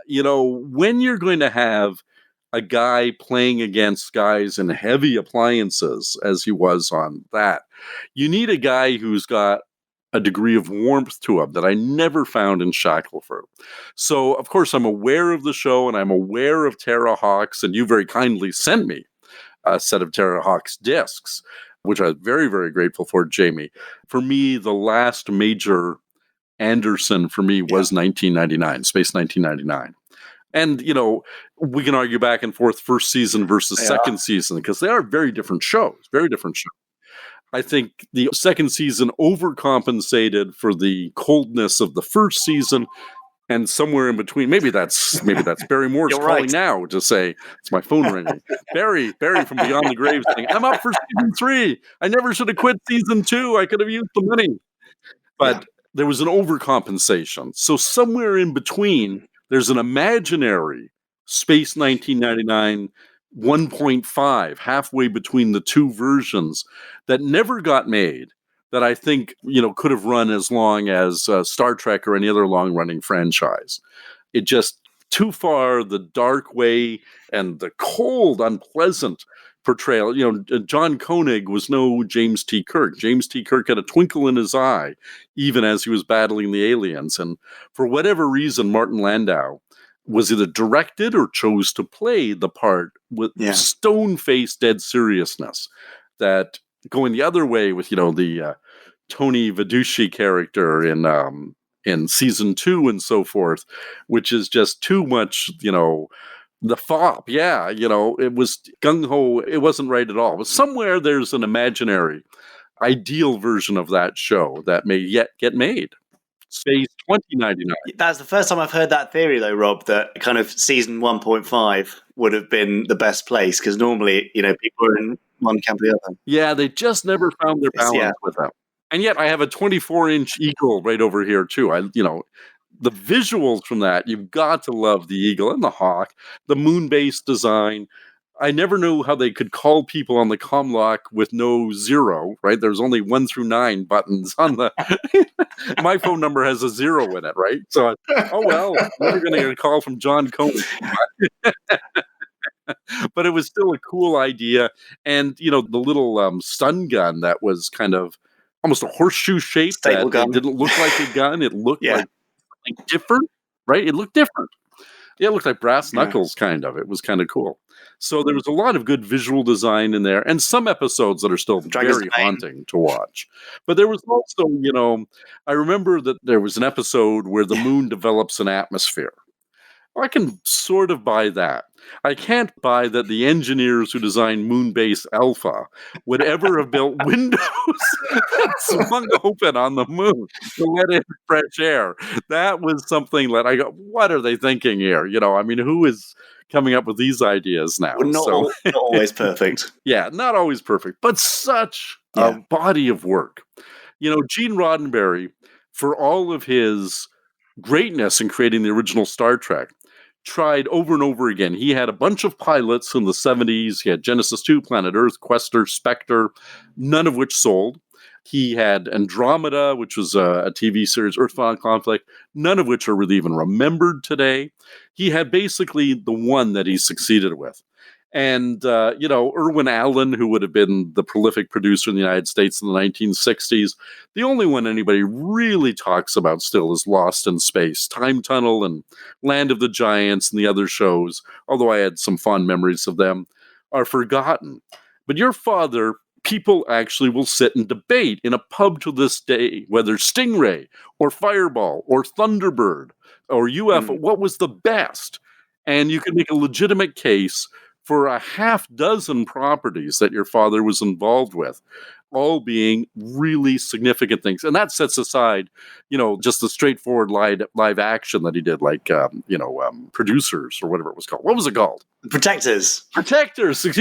Speaker 5: when you're going to have a guy playing against guys in heavy appliances, as he was on that, you need a guy who's got a degree of warmth to him that I never found in Shackelford. So, of course, I'm aware of the show and I'm aware of Terra Hawks, and you very kindly sent me a set of Terra Hawks discs, which I'm very, very grateful for, Jamie. For me, the last major Anderson for me was 1999, Space 1999. And, we can argue back and forth first season versus second season because they are very different shows, very different shows. I think the second season overcompensated for the coldness of the first season, and somewhere in between, maybe that's Barry Morse calling now to say, it's my phone ringing. Barry from Beyond the Grave saying, I'm up for season 3. I never should have quit season 2. I could have used the money. But there was an overcompensation. So somewhere in between, there's an imaginary Space 1999 1.5, halfway between the two versions, that never got made, that I think, could have run as long as Star Trek or any other long-running franchise. It just, too far the dark way and the cold, unpleasant portrayal. John Koenig was no James T. Kirk. James T. Kirk had a twinkle in his eye, even as he was battling the aliens. And for whatever reason, Martin Landau was either directed or chose to play the part with stone-faced dead seriousness, that going the other way with, the Tony Viducci character in season 2 and so forth, which is just too much, the fop. It was gung-ho. It wasn't right at all. But somewhere there's an imaginary, ideal version of that show that may yet get made. Space 2099.
Speaker 4: That's the first time I've heard that theory, though, Rob, that kind of season 1.5 would have been the best place, because normally, people are in one camp or the other.
Speaker 5: Yeah, they just never found their balance with them. And yet I have a 24-inch Eagle right over here, too. The visuals from that, you've got to love the Eagle and the Hawk, the moon-based design. I never knew how they could call people on the comm-lock with no 0, right? There's only 1 through 9 buttons on the... My phone number has a 0 in it, right? So, never going to get a call from John Cohen. But it was still a cool idea. And, the little stun gun that was kind of almost a horseshoe shape. It didn't look like a gun. It looked like different, right? It looked different. Yeah, it looked like brass knuckles, kind of. It was kind of cool. So there was a lot of good visual design in there, and some episodes that are still very haunting to watch. But there was also, I remember that there was an episode where the moon develops an atmosphere. I can sort of buy that. I can't buy that the engineers who designed Moonbase Alpha would ever have built windows that swung open on the moon to let in fresh air. That was something that I go, what are they thinking here? Who is coming up with these ideas now?
Speaker 4: Well, not always perfect.
Speaker 5: Yeah, not always perfect, but such a body of work. Gene Roddenberry, for all of his greatness in creating the original Star Trek, tried over and over again. He had a bunch of pilots in the 70s. He had Genesis 2, Planet Earth, Questor, Spectre, none of which sold. He had Andromeda, which was a TV series, Earth-Final Conflict, none of which are really even remembered today. He had basically the one that he succeeded with. And, Irwin Allen, who would have been the prolific producer in the United States in the 1960s, the only one anybody really talks about still is Lost in Space. Time Tunnel and Land of the Giants and the other shows, although I had some fond memories of them, are forgotten. But your father, people actually will sit and debate in a pub to this day, whether Stingray or Fireball or Thunderbird or UFO, what was the best? And you can make a legitimate case for a half dozen properties that your father was involved with. all being really significant things. And that sets aside, just the straightforward live action that he did, like, Producers or whatever it was called. What was it called?
Speaker 4: Protectors.
Speaker 5: Protectors.
Speaker 4: Yeah,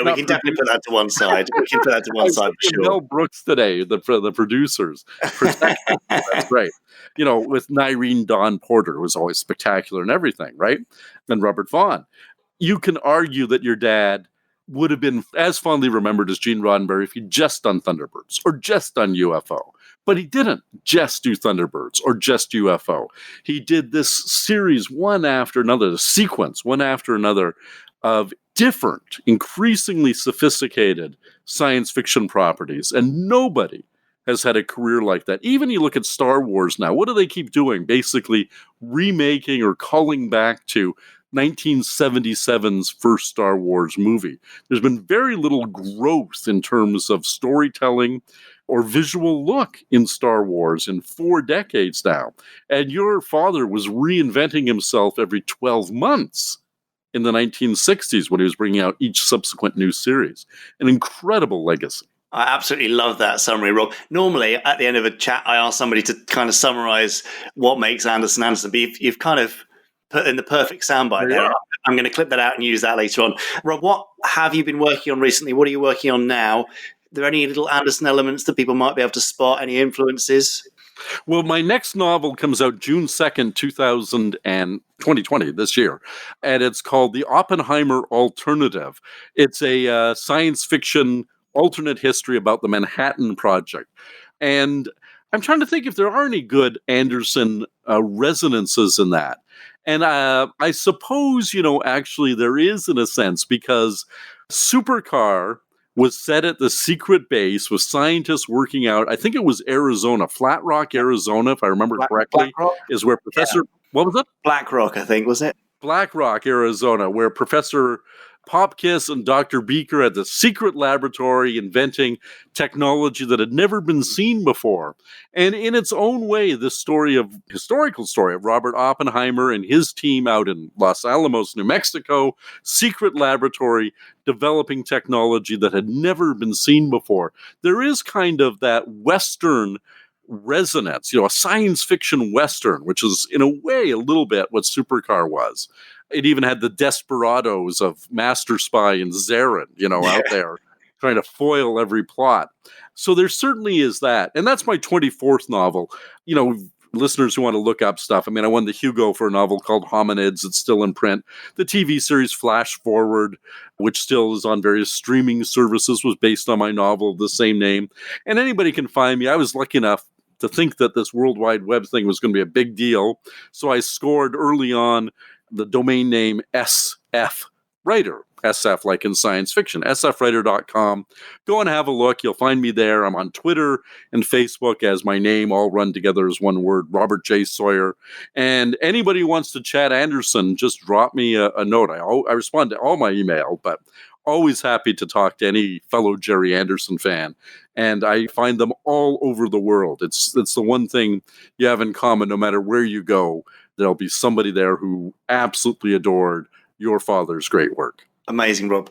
Speaker 4: we can definitely put that to one side. We can put that to one side for sure.
Speaker 5: Mel Brooks today, the Producers. Protectors. That's right. With Nyreen Dawn Porter, who was always spectacular and everything, right? And Robert Vaughn. You can argue that your dad would have been as fondly remembered as Gene Roddenberry if he'd just done Thunderbirds or just done UFO. But he didn't just do Thunderbirds or just UFO. He did this series one after another, the sequence one after another of different, increasingly sophisticated science fiction properties. And nobody has had a career like that. Even you look at Star Wars now, what do they keep doing? Basically remaking or calling back to 1977's first Star Wars movie. There's been very little growth in terms of storytelling or visual look in Star Wars in 4 decades now. And your father was reinventing himself every 12 months in the 1960s when he was bringing out each subsequent new series. An incredible legacy.
Speaker 4: I absolutely love that summary, Rob. Normally, at the end of a chat, I ask somebody to kind of summarize what makes Anderson Anderson. But you've kind of put in the perfect soundbite there. I'm going to clip that out and use that later on. Rob, what have you been working on recently? What are you working on now? Are there any little Anderson elements that people might be able to spot? Any influences?
Speaker 5: Well, my next novel comes out June 2nd, 2020, this year, and it's called The Oppenheimer Alternative. It's a science fiction alternate history about the Manhattan Project. And I'm trying to think if there are any good Anderson resonances in that. And I suppose, actually there is in a sense, because Supercar was set at the secret base with scientists working out, I think it was Arizona, Flat Rock, Arizona, if I remember correctly, is where Professor, what was it?
Speaker 4: Black Rock, I think, was it?
Speaker 5: Black Rock, Arizona, where Professor Popkiss and Dr. Beaker had the secret laboratory inventing technology that had never been seen before. And in its own way, this historical story of Robert Oppenheimer and his team out in Los Alamos, New Mexico, secret laboratory developing technology that had never been seen before. There is kind of that Western resonance, a science fiction Western, which is in a way a little bit what Supercar was. It even had the desperados of Master Spy and Zarin, out there trying to foil every plot. So there certainly is that. And that's my 24th novel. Listeners who want to look up stuff. I won the Hugo for a novel called Hominids. It's still in print. The TV series Flash Forward, which still is on various streaming services, was based on my novel of the same name. And anybody can find me. I was lucky enough to think that this World Wide Web thing was going to be a big deal. So I scored early on the domain name SF Writer, SF like in science fiction, sfwriter.com. Go and have a look. You'll find me there. I'm on Twitter and Facebook as my name, all run together as one word, Robert J Sawyer. And anybody who wants to chat Anderson, just drop me a note. I respond to all my email, but always happy to talk to any fellow Gerry Anderson fan. And I find them all over the world. It's the one thing you have in common, no matter where you go. There'll be somebody there who absolutely adored your father's great work.
Speaker 4: Amazing, Rob.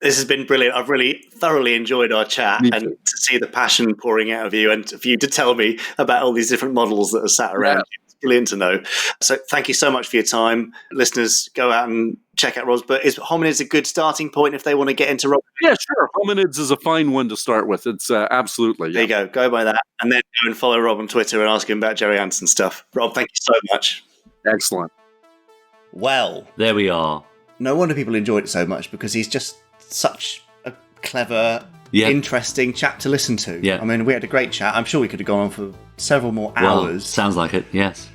Speaker 4: This has been brilliant. I've really thoroughly enjoyed our chat and to see the passion pouring out of you and for you to tell me about all these different models that are sat around you. It's brilliant to know. So thank you so much for your time. Listeners, go out and check out Rob's. But is Hominids a good starting point if they want to get into Rob?
Speaker 5: Yeah, sure. Hominids is a fine one to start with. It's absolutely.
Speaker 4: There you go. Go by that. And then go and follow Rob on Twitter and ask him about Gerry Anderson stuff. Rob, thank you so much.
Speaker 5: Excellent.
Speaker 2: Well,
Speaker 1: there we are.
Speaker 2: No wonder people enjoyed it so much, because he's just such a clever, interesting chap to listen to.
Speaker 1: Yeah.
Speaker 2: We had a great chat. I'm sure we could have gone on for several more hours.
Speaker 1: Well, sounds like it, yes.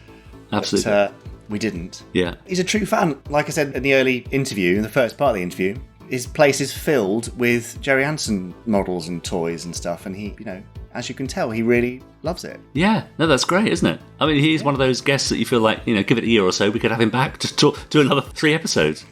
Speaker 1: Absolutely.
Speaker 2: But we didn't.
Speaker 1: Yeah.
Speaker 2: He's a true fan. Like I said in the early interview, in the first part of the interview, his place is filled with Gerry Anderson models and toys and stuff. And he, as you can tell, he really loves it.
Speaker 1: Yeah, no, that's great, isn't it? He's one of those guests that you feel like, give it a year or so, we could have him back to do another 3 episodes.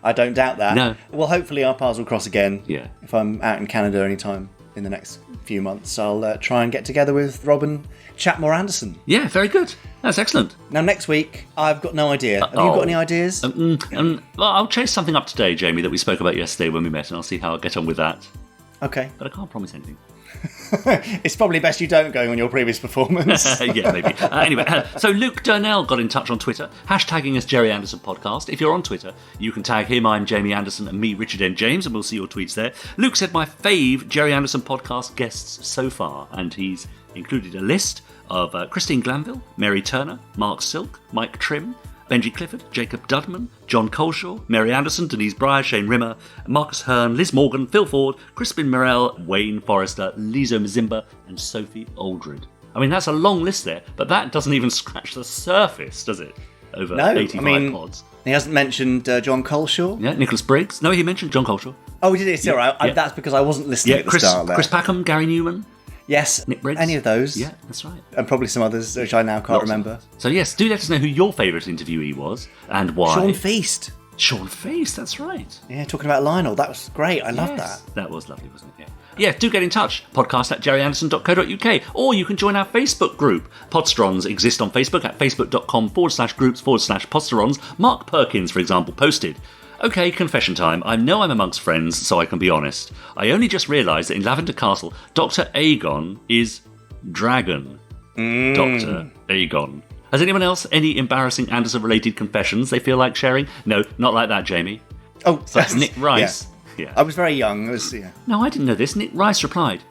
Speaker 2: I don't doubt that.
Speaker 1: No.
Speaker 2: Well, hopefully our paths will cross again.
Speaker 1: Yeah.
Speaker 2: If I'm out in Canada anytime in the next few months, I'll try and get together with Rob and chat more Anderson.
Speaker 1: Yeah, very good. That's excellent.
Speaker 2: Now, next week, I've got no idea. Have you got any ideas?
Speaker 1: Well, I'll chase something up today, Jamie, that we spoke about yesterday when we met, and I'll see how I get on with that.
Speaker 2: Okay.
Speaker 1: But I can't promise anything.
Speaker 2: It's probably best you don't going on your previous performance.
Speaker 1: Yeah, maybe. Anyway, so Luke Durnell got in touch on Twitter, hashtagging us Gerry Anderson Podcast. If you're on Twitter, you can tag him, I'm Jamie Anderson, and me, Richard N. James, and we'll see your tweets there. Luke said my fave Gerry Anderson Podcast guests so far, and he's included a list of Christine Glanville, Mary Turner, Mark Silk, Mike Trim, Benji Clifford, Jacob Dudman, John Coleshaw, Mary Anderson, Denise Breyer, Shane Rimmer, Marcus Hearn, Liz Morgan, Phil Ford, Crispin Morell, Wayne Forrester, Lizo Mazimba, and Sophie Aldred. I mean, that's a long list there, but that doesn't even scratch the surface, does it? Over 85 pods.
Speaker 2: He hasn't mentioned John Coleshaw.
Speaker 1: Yeah, Nicholas Briggs. No, he mentioned John Coleshaw.
Speaker 2: Oh, he did it. Sorry, that's because I wasn't listening at the start there.
Speaker 1: Chris Packham, Gary Newman.
Speaker 2: Yes,
Speaker 1: Nick Briggs.
Speaker 2: Any of those.
Speaker 1: Yeah, that's right.
Speaker 2: And probably some others, which I now can't remember.
Speaker 1: So yes, do let us know who your favourite interviewee was and why.
Speaker 2: Sean Feast.
Speaker 1: Sean Feast, that's right.
Speaker 2: Yeah, talking about Lionel. That was great. I loved that.
Speaker 1: That was lovely, wasn't it? Yeah, do get in touch. podcast@gerryanderson.co.uk. Or you can join our Facebook group. Podsterons exist on Facebook at facebook.com/groups/Podsterons. Mark Perkins, for example, posted, "Okay, confession time. I know I'm amongst friends, so I can be honest. I only just realised that in Lavender Castle, Dr. Aegon is Dragon. Dr. Aegon. Has anyone else any embarrassing Anderson-related confessions they feel like sharing? No, not like that, Jamie."
Speaker 2: Oh,
Speaker 1: so that's Nick Rice.
Speaker 2: Yeah. I was very young.
Speaker 1: No, I didn't know this. Nick Rice replied,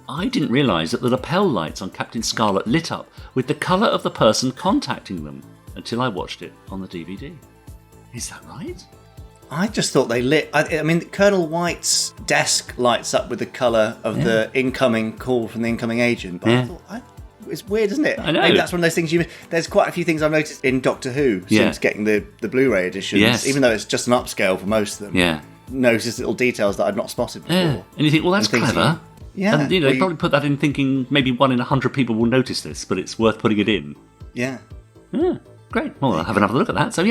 Speaker 1: "I didn't realise that the lapel lights on Captain Scarlet lit up with the colour of the person contacting them until I watched it on the DVD." Is that right?
Speaker 2: I just thought they lit. I mean, Colonel White's desk lights up with the colour of the incoming call from the incoming agent. But I thought, it's weird, isn't it?
Speaker 1: I know.
Speaker 2: Maybe that's one of those things there's quite a few things I've noticed in Doctor Who since getting the Blu-ray editions, even though it's just an upscale for most of them.
Speaker 1: Yeah.
Speaker 2: Noticed little details that I'd not spotted before.
Speaker 1: Yeah. And you think, well, that's clever.
Speaker 2: Yeah.
Speaker 1: And, they probably put that in thinking maybe 1 in 100 people will notice this, but it's worth putting it in.
Speaker 2: Yeah.
Speaker 1: Yeah. Great. Well, I'll have another look at that. So,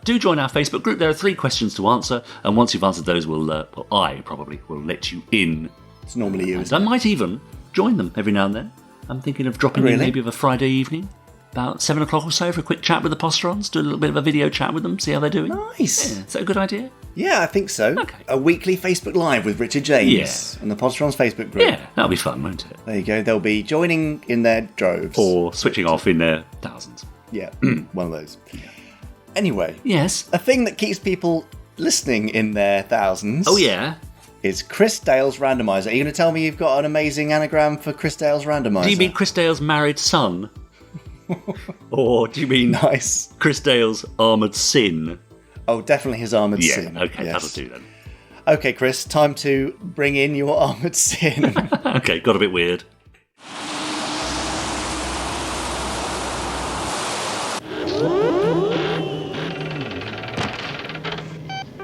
Speaker 1: do join our Facebook group. There are 3 questions to answer, and once you've answered those, I probably will let you in.
Speaker 2: It's normally you.
Speaker 1: And I might even join them every now and then. I'm thinking of dropping in maybe of a Friday evening, about 7 o'clock or so, for a quick chat with the Podsterons, do a little bit of a video chat with them, see how they're doing.
Speaker 2: Nice.
Speaker 1: Yeah. Is that a good idea?
Speaker 2: Yeah, I think so.
Speaker 1: Okay.
Speaker 2: A weekly Facebook Live with Richard James and the Podsterons Facebook group.
Speaker 1: Yeah, that'll be fun, won't it?
Speaker 2: There you go. They'll be joining in their droves.
Speaker 1: Or switching off in their thousands.
Speaker 2: Yeah, one of those. Anyway.
Speaker 1: Yes.
Speaker 2: A thing that keeps people listening in their thousands.
Speaker 1: Oh, yeah.
Speaker 2: Is Chris Dale's Randomiser. Are you going to tell me you've got an amazing anagram for Chris Dale's Randomiser?
Speaker 1: Do you mean Chris Dale's married son? Or do you mean Chris Dale's armoured sin?
Speaker 2: Oh, definitely his armoured sin.
Speaker 1: Yeah, okay, that'll do then.
Speaker 2: Okay, Chris, time to bring in your armoured sin.
Speaker 1: Okay, got a bit weird.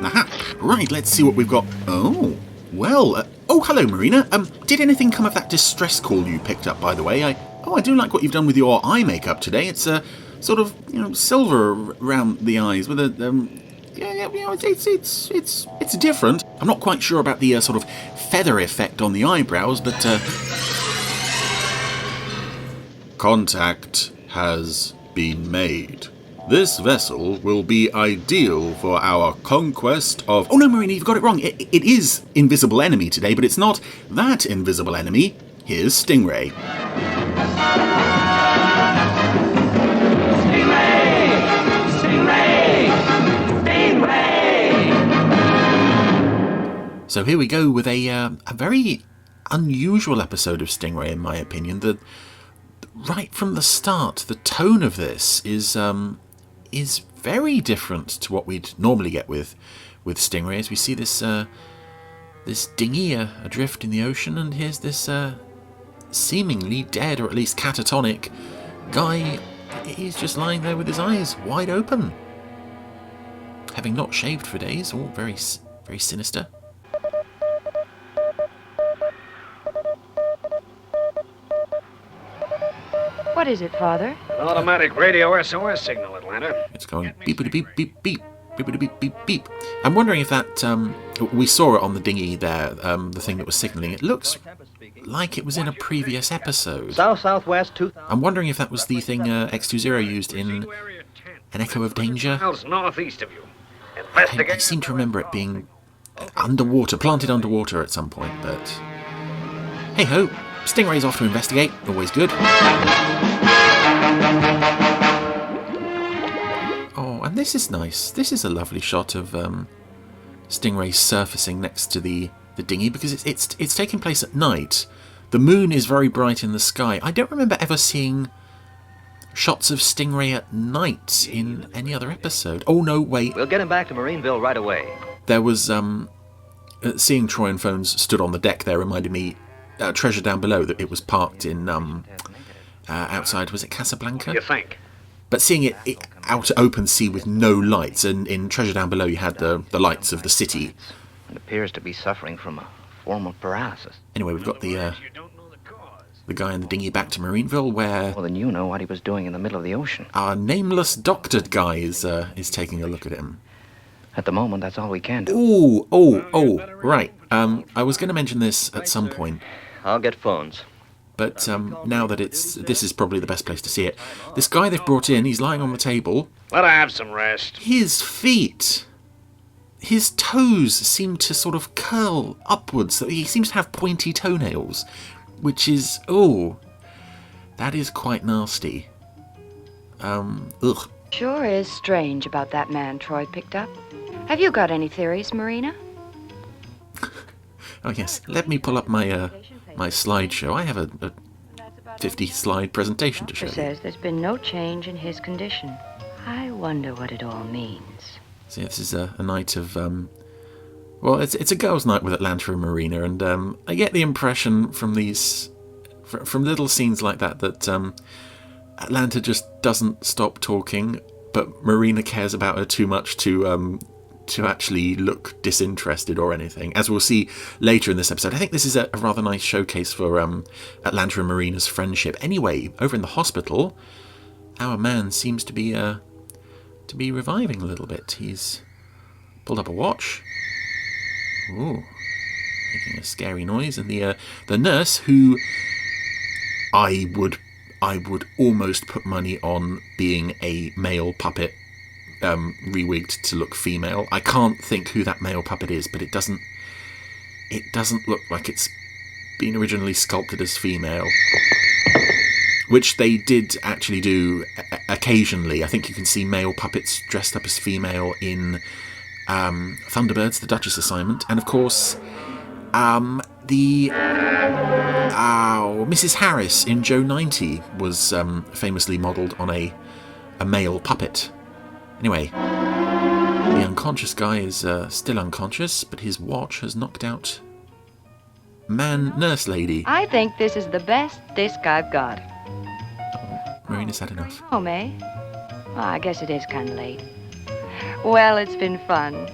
Speaker 3: Aha! Right, let's see what we've got. Oh, well. Hello, Marina. Did anything come of that distress call you picked up, by the way? I do like what you've done with your eye makeup today. It's sort of silver around the eyes with a it's different. I'm not quite sure about the sort of feather effect on the eyebrows, but contact has been made. This vessel will be ideal for our conquest of... Oh no, Marina, you've got it wrong. It is Invisible Enemy today, but it's not that Invisible Enemy. Here's Stingray. So here we go with a very unusual episode of Stingray, in my opinion. Right from the start, the tone of this is very different to what we'd normally get with Stingray. As we see this dinghy adrift in the ocean, and here's this seemingly dead, or at least catatonic, guy. He's just lying there with his eyes wide open, having not shaved for days. All very, very sinister.
Speaker 7: What is it, Father?
Speaker 8: An automatic radio SOS signal, Atlanta.
Speaker 3: It's going beep-a-beep, beep, beep, beep-a-beep, beep, beep. I'm wondering if that, we saw it on the dinghy there, the thing that was signalling. It looks like it was in a previous episode.
Speaker 8: South-southwest 2000.
Speaker 3: I'm wondering if that was the thing X20 used in An Echo of Danger.
Speaker 8: Northeast of you.
Speaker 3: I seem to remember it being underwater, planted underwater at some point, but Hey ho, Stingray's off to investigate, always good. Oh, and this is nice. This is a lovely shot of Stingray surfacing next to the dinghy, because it's taking place at night. The moon is very bright in the sky. I don't remember ever seeing shots of Stingray at night in any other episode. Oh no, wait.
Speaker 8: We'll get him back to Marineville right away.
Speaker 3: There was seeing Troy and Phones stood on the deck there reminded me Treasure Down Below, that it was parked in outside, was it Casablanca?
Speaker 8: What do you think?
Speaker 3: But seeing it out at open sea with no lights, and in Treasure Down Below you had the lights of the city.
Speaker 9: It appears to be suffering from a form of paralysis.
Speaker 3: Anyway, we've got the guy in the dinghy back to Marineville, where...
Speaker 9: Well, then you know what he was doing in the middle of the ocean.
Speaker 3: Our nameless doctored guy is taking a look at him.
Speaker 9: At the moment, that's all we can do.
Speaker 3: Right. I was going to mention this at some point.
Speaker 9: I'll get phones.
Speaker 3: But now that this is probably the best place to see it. This guy they've brought in, he's lying on the table.
Speaker 8: Let her have some rest.
Speaker 3: His feet, his toes seem to sort of curl upwards. He seems to have pointy toenails, which is, that is quite nasty. Ugh.
Speaker 7: Sure is strange about that man Troy picked up. Have you got any theories, Marina?
Speaker 3: Oh yes, let me pull up my my slideshow. I have a 50-slide presentation to show you.
Speaker 7: Says there's been no change in his condition. I wonder what it all means.
Speaker 3: So this is a night of well, it's a girls' night with Atlanta and Marina, and I get the impression from these from little scenes like that Atlanta just doesn't stop talking, but Marina cares about her too much to actually look disinterested or anything, as we'll see later in this episode. I think this is a rather nice showcase for Atlanta and Marina's friendship. Anyway, over in the hospital, our man seems to be reviving a little bit. He's pulled up a watch. Ooh, making a scary noise, and the nurse, who I would almost put money on being a male puppet, rewigged to look female. I can't think who that male puppet is, but it doesn't look like it's been originally sculpted as female, which they did actually do occasionally. I think you can see male puppets dressed up as female in Thunderbirds, the Duchess assignment, and of course Mrs. Harris in Joe 90 was famously modelled on a male puppet. Anyway, the unconscious guy is still unconscious, but his watch has knocked out nurse lady.
Speaker 7: I think this is the best disc I've got.
Speaker 3: Marina's had enough.
Speaker 7: Home, eh? Oh, I guess it is kind of late. Well, it's been fun.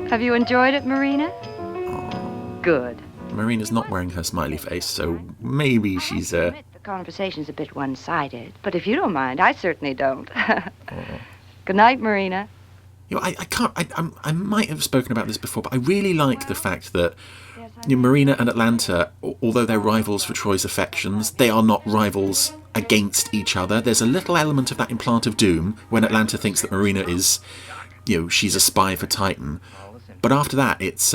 Speaker 7: Have you enjoyed it, Marina?
Speaker 3: Oh.
Speaker 7: Good.
Speaker 3: Marina's not wearing her smiley face, so maybe she's
Speaker 7: The conversation's a bit one-sided, but if you don't mind, I certainly don't. Good night, Marina.
Speaker 3: You know, I might have spoken about this before, but I really like the fact that Marina and Atlanta, although they're rivals for Troy's affections, they are not rivals against each other. There's a little element of that implant of doom when Atlanta thinks that Marina is, she's a spy for Titan. But after that, it's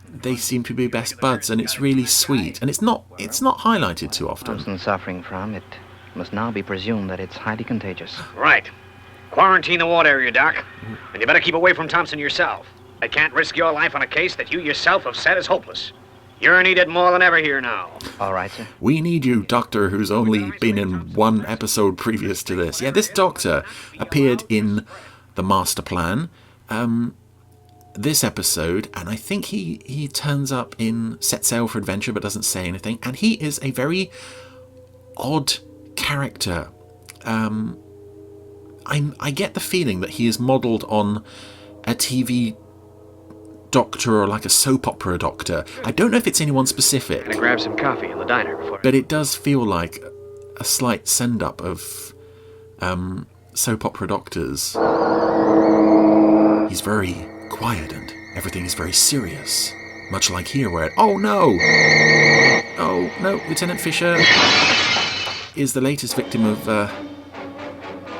Speaker 3: they seem to be best buds, and it's really sweet, and it's not highlighted too often.
Speaker 9: Person suffering from it must now be presumed that it's highly contagious.
Speaker 8: Right. Quarantine the ward area, Doc. And you better keep away from Thompson yourself. I can't risk your life on a case that you yourself have said is hopeless. You're needed more than ever here now.
Speaker 9: All right, sir.
Speaker 3: We need you, Doctor, who's only been in one episode previous to this. Yeah, this Doctor appeared in The Master Plan, this episode, and I think he turns up in Set Sail for Adventure but doesn't say anything, and he is a very odd character. I get the feeling that he is modelled on a TV doctor or like a soap opera doctor. I don't know if it's anyone specific.
Speaker 8: Gonna grab some coffee in the diner before.
Speaker 3: But it does feel like a slight send-up of soap opera doctors. He's very quiet and everything is very serious. Much like here where oh no, Lieutenant Fisher is the latest victim of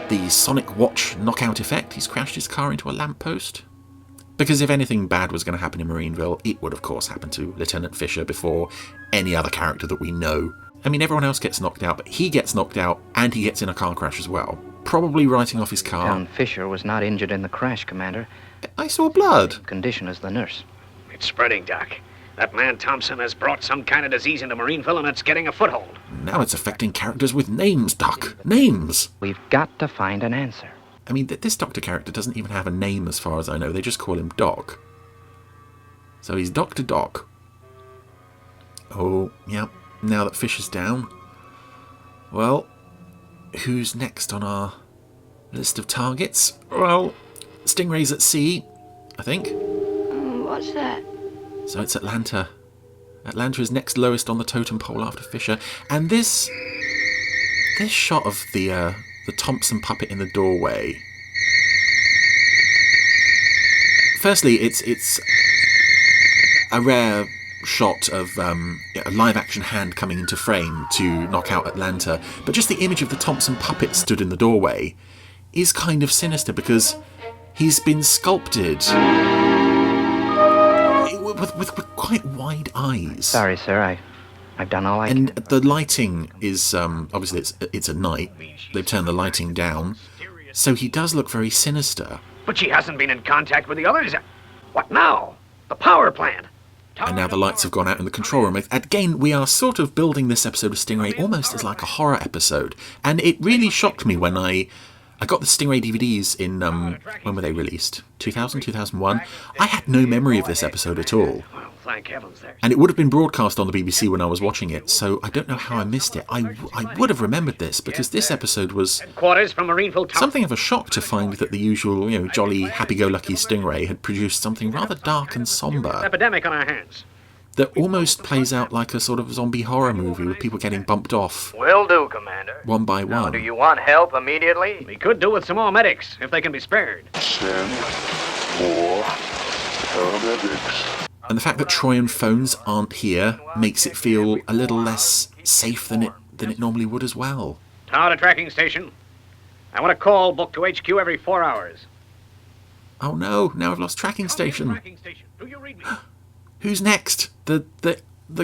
Speaker 3: the Sonic Watch knockout effect. He's crashed his car into a lamppost. Because if anything bad was going to happen in Marineville, it would of course happen to Lieutenant Fisher before any other character that we know. I mean, everyone else gets knocked out, but he gets knocked out and he gets in a car crash as well. Probably writing off his car.
Speaker 9: John Fisher was not injured in the crash, Commander.
Speaker 3: I saw blood.
Speaker 9: Condition as the nurse.
Speaker 8: It's spreading, Doc. That man Thompson has brought some kind of disease into Marineville and it's getting a foothold.
Speaker 3: Now it's affecting characters with names, Doc. Names!
Speaker 9: We've got to find an answer.
Speaker 3: I mean, this Doctor character doesn't even have a name as far as I know. They just call him Doc. So he's Dr. Doc. Oh, yeah. Now that Fisher's down. Well, who's next on our list of targets? Well, Stingrays at sea, I think.
Speaker 7: What's that?
Speaker 3: So it's Atlanta. Atlanta is next lowest on the totem pole after Fisher. And this shot of the Thompson puppet in the doorway. Firstly, it's a rare shot of a live action hand coming into frame to knock out Atlanta. But just the image of the Thompson puppet stood in the doorway is kind of sinister because he's been sculpted with quite wide eyes.
Speaker 9: Sorry, sir. I've done all I can.
Speaker 3: And the lighting is, obviously it's at night. They've turned the lighting down. So he does look very sinister.
Speaker 8: But she hasn't been in contact with the others. What now? The power plant.
Speaker 3: And now the lights have gone out in the control room. Again, we are sort of building this episode of Stingray almost as like a horror episode. And it really shocked me when I got the Stingray DVDs in, when were they released? 2000, 2001? I had no memory of this episode at all.
Speaker 8: Well, thank heavens there.
Speaker 3: And it would have been broadcast on the BBC when I was watching it, so I don't know how I missed it. I would have remembered this, because this episode was
Speaker 8: Headquarters from Marineville Tower.
Speaker 3: something of a shock to find that the usual, jolly, happy-go-lucky Stingray had produced something rather dark and sombre
Speaker 8: Epidemic on our hands.
Speaker 3: that almost plays out like a sort of zombie horror movie with people getting bumped off
Speaker 9: Will do, Commander.
Speaker 3: one by
Speaker 9: Now,
Speaker 3: one.
Speaker 9: do you want help immediately?
Speaker 8: We could do with some more medics, if they can be spared.
Speaker 10: Send more paramedics.
Speaker 3: And the fact that Troyan phones aren't here makes it feel a little less safe than it normally would as well.
Speaker 8: Tower to tracking station. I want a call booked to HQ every 4 hours.
Speaker 3: Oh no, now I've lost tracking station.
Speaker 8: Tracking station. Do you read me?
Speaker 3: Who's next? The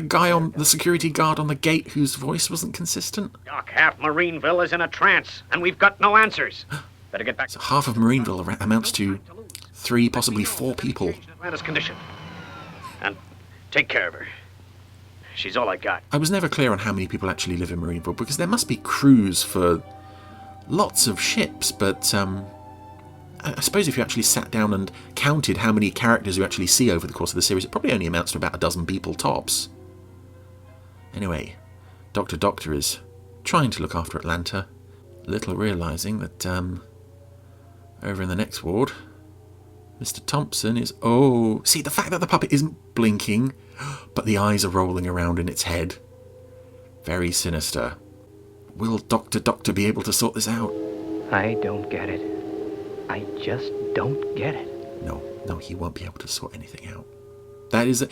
Speaker 3: guy on the security guard on the gate whose voice wasn't consistent?
Speaker 8: Doc, half Marineville is in a trance, and we've got no answers. Better get back.
Speaker 3: So half of Marineville amounts to 3, possibly 4 people.
Speaker 8: Atlanta's condition. And take care of her. She's all I got.
Speaker 3: I was never clear on how many people actually live in Marineville, because there must be crews for lots of ships, but I suppose if you actually sat down and counted how many characters you actually see over the course of the series, it probably only amounts to about a dozen people tops. Anyway, Dr. Doctor is trying to look after Atlanta, little realising that over in the next ward, Mr. Thompson is... Oh, see, the fact that the puppet isn't blinking, but the eyes are rolling around in its head. Very sinister. Will Dr. Doctor be able to sort this out?
Speaker 9: I don't get it. I just don't get it.
Speaker 3: No, he won't be able to sort anything out. That is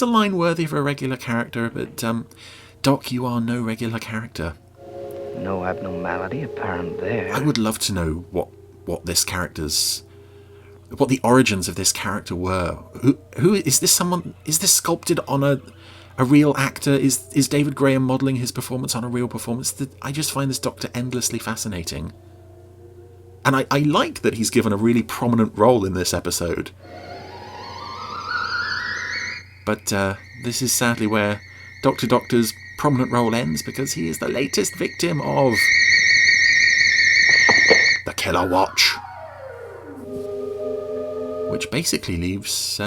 Speaker 3: a line worthy of a regular character, but Doc, you are no regular character.
Speaker 9: No abnormality apparent there.
Speaker 3: I would love to know what the origins of this character were. Who is this? Is this sculpted on a real actor? Is David Graham modelling his performance on a real performance? I just find this Doctor endlessly fascinating. And I like that he's given a really prominent role in this episode. But this is sadly where Dr. Doctor's prominent role ends, because he is the latest victim of the Killer Watch. Which basically leaves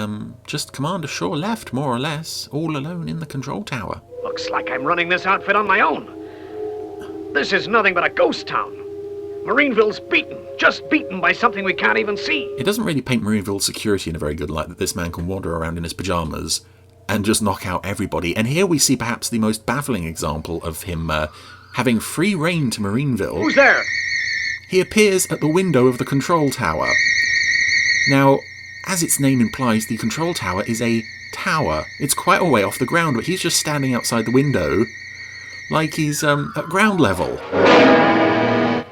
Speaker 3: just Commander Shaw left, more or less, all alone in the control tower.
Speaker 8: Looks like I'm running this outfit on my own. This is nothing but a ghost town. Marineville's beaten, just beaten by something we can't even see.
Speaker 3: It doesn't really paint Marineville's security in a very good light that this man can wander around in his pyjamas and just knock out everybody. And here we see perhaps the most baffling example of him having free reign to Marineville.
Speaker 8: Who's there?
Speaker 3: He appears at the window of the control tower. Now, as its name implies, the control tower is a tower. It's quite a way off the ground, but he's just standing outside the window like he's at ground level.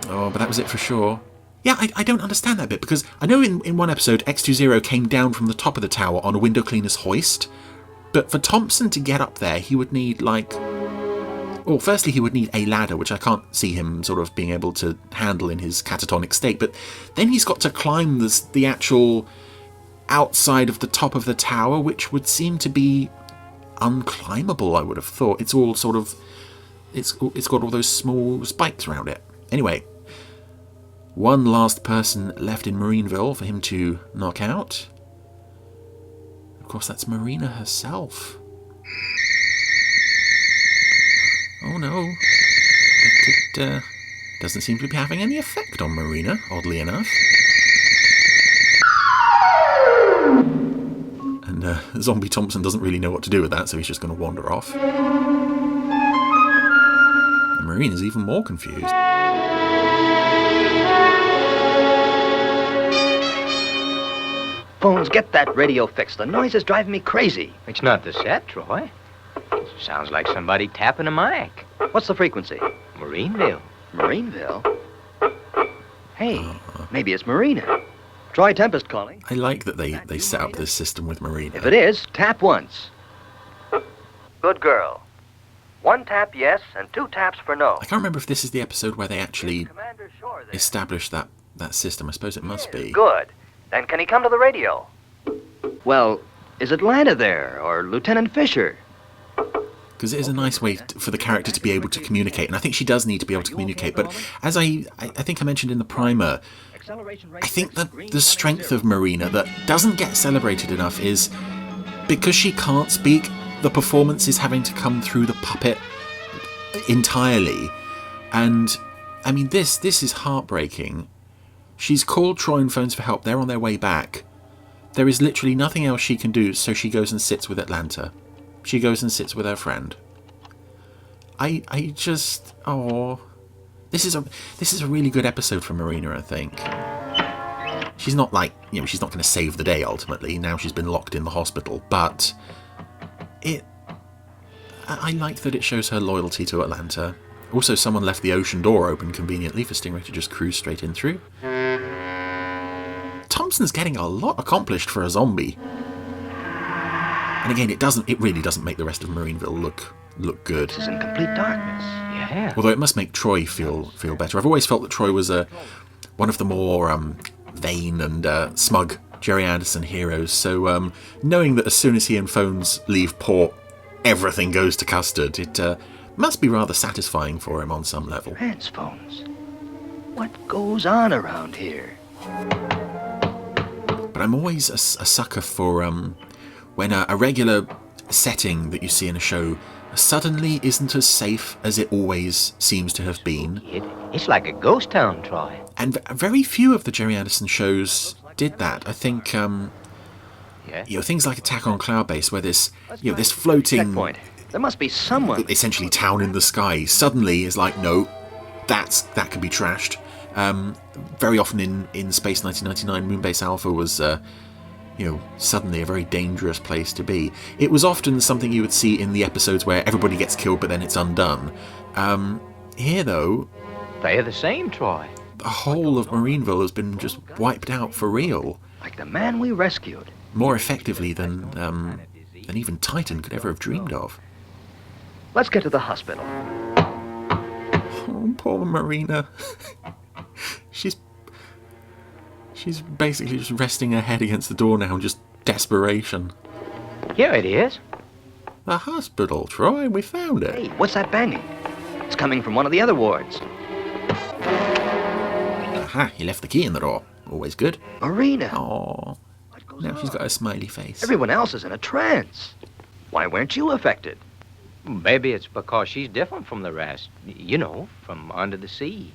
Speaker 3: Oh, but that was it for sure. Yeah, I don't understand that bit, because I know in one episode X20 came down from the top of the tower on a window cleaner's hoist, but for Thompson to get up there, he would need, like... Well, firstly, he would need a ladder, which I can't see him sort of being able to handle in his catatonic state, but then he's got to climb the actual outside of the top of the tower, which would seem to be unclimbable, I would have thought. It's all sort of... It's got all those small spikes around it. Anyway, one last person left in Marineville for him to knock out. Of course, that's Marina herself. Oh no. But it doesn't seem to be having any effect on Marina, oddly enough. And Zombie Thompson doesn't really know what to do with that, so he's just going to wander off. And Marina's even more confused.
Speaker 9: Phones, get that radio fixed. The noise is driving me crazy.
Speaker 11: It's not the set, Troy. Sounds like somebody tapping a mic.
Speaker 9: What's the frequency?
Speaker 11: Marineville.
Speaker 9: Marineville? Hey, maybe it's Marina. Troy Tempest calling.
Speaker 3: I like that they set up this system with Marina.
Speaker 9: If it is, tap once. Good girl. 1 tap yes and 2 taps for no.
Speaker 3: I can't remember if this is the episode where they actually established that system. I suppose it must be.
Speaker 9: Good. Then can he come to the radio? Well, is Atlanta there, or Lieutenant Fisher?
Speaker 3: Because it is a nice way for the character to be able to communicate, and I think she does need to be able to communicate. But as I think I mentioned in the primer, I think that the strength of Marina that doesn't get celebrated enough is because she can't speak, the performance is having to come through the puppet entirely. And, I mean, this is heartbreaking. She's called Troy and phones for help. They're on their way back. There is literally nothing else she can do, so she goes and sits with Atlanta. She goes and sits with her friend. I just... Oh... This is a really good episode for Marina, I think. She's not like... she's not going to save the day, ultimately. Now she's been locked in the hospital. But... I like that it shows her loyalty to Atlanta. Also, someone left the ocean door open conveniently for Stingray to just cruise straight in through. Thompson's getting a lot accomplished for a zombie. And again, it really doesn't make the rest of Marineville look good.
Speaker 9: This is in complete darkness. Yeah.
Speaker 3: Although it must make Troy feel better. I've always felt that Troy was one of the more vain and smug Gerry Anderson heroes. So knowing that as soon as he and Phones leave port, everything goes to custard, it must be rather satisfying for him on some level.
Speaker 9: Phones. What goes on around here?
Speaker 3: But I'm always a sucker for when a regular setting that you see in a show suddenly isn't as safe as it always seems to have been.
Speaker 11: It's like a ghost town, Troy.
Speaker 3: And very few of the Gerry Anderson shows did that. I think, things like Attack on Cloudbase, where this floating...
Speaker 9: Checkpoint. There must be someone...
Speaker 3: Essentially town in the sky suddenly is like, no, that can be trashed. Very often in Space 1999, Moonbase Alpha was... suddenly a very dangerous place to be. It was often something you would see in the episodes where everybody gets killed but then it's undone. Here, though...
Speaker 11: They're the same, Troy.
Speaker 3: The whole of Marineville has been just wiped out for real.
Speaker 9: Like the man we rescued.
Speaker 3: More effectively than even Titan could ever have dreamed of.
Speaker 9: Let's get to the hospital.
Speaker 3: Oh, poor Marina. She's basically just resting her head against the door now, just desperation.
Speaker 11: Here it is.
Speaker 3: The hospital, Troy. We found it.
Speaker 9: Hey, what's that banging? It's coming from one of the other wards.
Speaker 3: Aha, he left the key in the door. Always good.
Speaker 9: Marina.
Speaker 3: Oh, now she's got a smiley face.
Speaker 9: Everyone else is in a trance. Why weren't you affected?
Speaker 11: Maybe it's because she's different from the rest. From under the sea.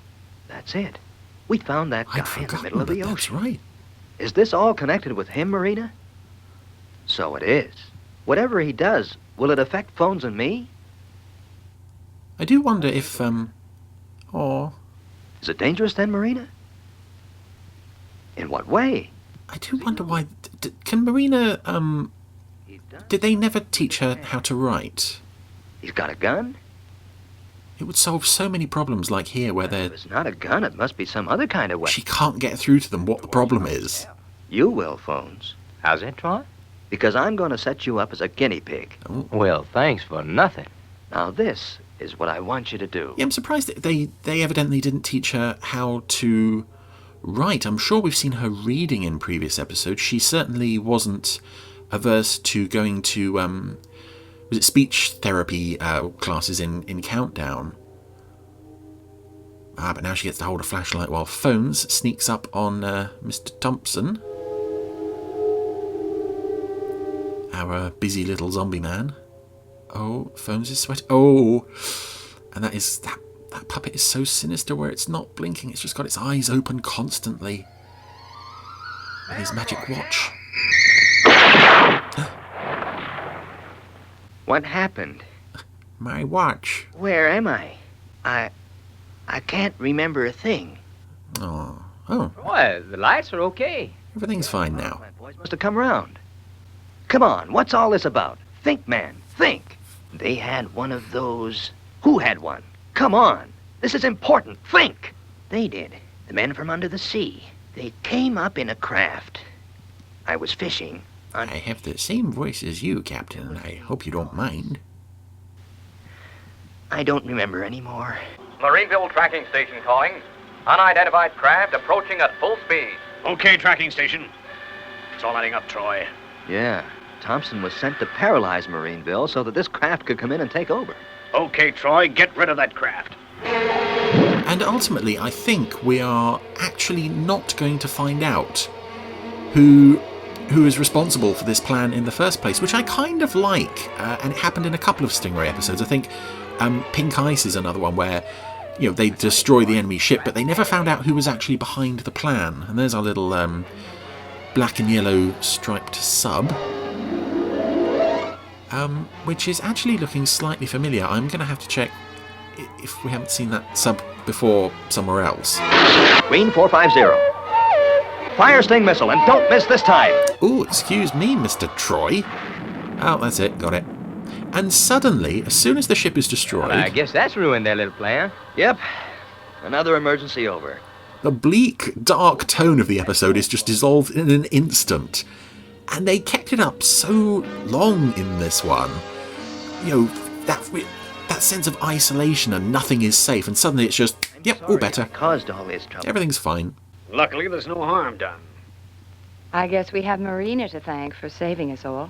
Speaker 9: That's it. We found that guy in the middle of the ocean.
Speaker 3: That's right.
Speaker 9: Is this all connected with him, Marina? So it is. Whatever he does, will it affect Phones and me?
Speaker 3: I do wonder if,
Speaker 9: Is it dangerous then, Marina? In what way?
Speaker 3: I do wonder why... Can Marina, Did they never teach her how to write?
Speaker 9: He's got a gun?
Speaker 3: It would solve so many problems like here where they're...
Speaker 9: It's not a gun, it must be some other kind of weapon.
Speaker 3: She can't get through to them what the problem is.
Speaker 9: You will, Phones.
Speaker 11: How's that, Troy?
Speaker 9: Because I'm going to set you up as a guinea pig.
Speaker 3: Oh.
Speaker 11: Well, thanks for nothing.
Speaker 9: Now this is what I want you to do.
Speaker 3: Yeah, I'm surprised that they evidently didn't teach her how to write. I'm sure we've seen her reading in previous episodes. She certainly wasn't averse to going to, was it speech therapy classes in Countdown? But now she gets to hold a flashlight while Phones sneaks up on Mr. Thompson. Our busy little zombie man. Oh, Phones is sweating. Oh, and that puppet is so sinister where it's not blinking. It's just got its eyes open constantly. And his magic watch.
Speaker 9: What happened?
Speaker 3: My watch.
Speaker 9: Where am I? I can't remember a thing.
Speaker 3: Oh.
Speaker 11: Well, the lights are okay.
Speaker 3: Everything's fine now.
Speaker 9: My boys must have come round. Come on, what's all this about? Think, man, think. They had one of those. Who had one? Come on. This is important. Think. They did. The men from under the sea. They came up in a craft. I was fishing.
Speaker 3: I have the same voice as you, Captain. I hope you don't mind.
Speaker 9: I don't remember anymore.
Speaker 12: Marineville tracking station calling. Unidentified craft approaching at full speed.
Speaker 8: Okay, tracking station. It's all adding up, Troy.
Speaker 9: Yeah. Thompson was sent to paralyze Marineville so that this craft could come in and take over.
Speaker 8: Okay, Troy, get rid of that craft.
Speaker 3: And ultimately, I think we are actually not going to find out who is responsible for this plan in the first place, which I kind of like. And it happened in a couple of Stingray episodes. I think Pink Ice is another one where, they destroy the enemy ship, but they never found out who was actually behind the plan. And there's our little black and yellow striped sub, which is actually looking slightly familiar. I'm going to have to check if we haven't seen that sub before somewhere else.
Speaker 9: Green 450. Fire Sting missile, and don't miss this time.
Speaker 3: Oh, excuse me, Mr. Troy. Oh, that's it, got it. And suddenly, as soon as the ship is destroyed...
Speaker 11: I guess that's ruined their little plan.
Speaker 9: Yep. Another emergency over.
Speaker 3: The bleak, dark tone of the episode is just dissolved in an instant. And they kept it up so long in this one. That sense of isolation and nothing is safe. And suddenly it's just, all better.
Speaker 9: Caused all this trouble.
Speaker 3: Everything's fine.
Speaker 8: Luckily, there's no harm done.
Speaker 7: I guess we have Marina to thank for saving us all.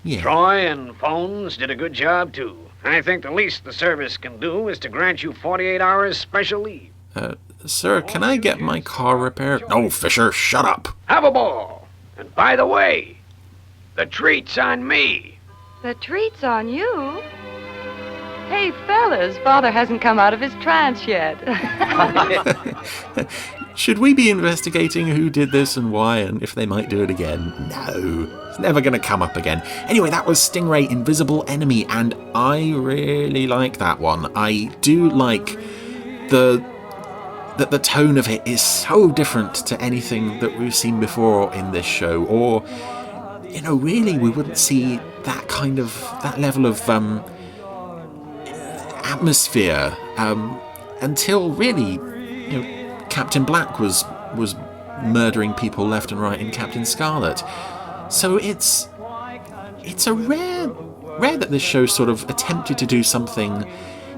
Speaker 3: Yeah.
Speaker 8: Troy and Phones did a good job, too. I think the least the service can do is to grant you 48 hours special leave.
Speaker 3: Sir, can I get my car repaired? No, Fisher, shut up.
Speaker 8: Have a ball. And by the way, the treat's on me.
Speaker 7: The treat's on you? Hey, fellas, Father hasn't come out of his trance yet.
Speaker 3: Should we be investigating who did this and why and if they might do it again? No, it's never going to come up again. Anyway, that was Stingray Invisible Enemy, and I really like that one. I do like that the tone of it is so different to anything that we've seen before in this show, or, really we wouldn't see that level of atmosphere until really, Captain Black was murdering people left and right in Captain Scarlet. So it's a rare that this show sort of attempted to do something,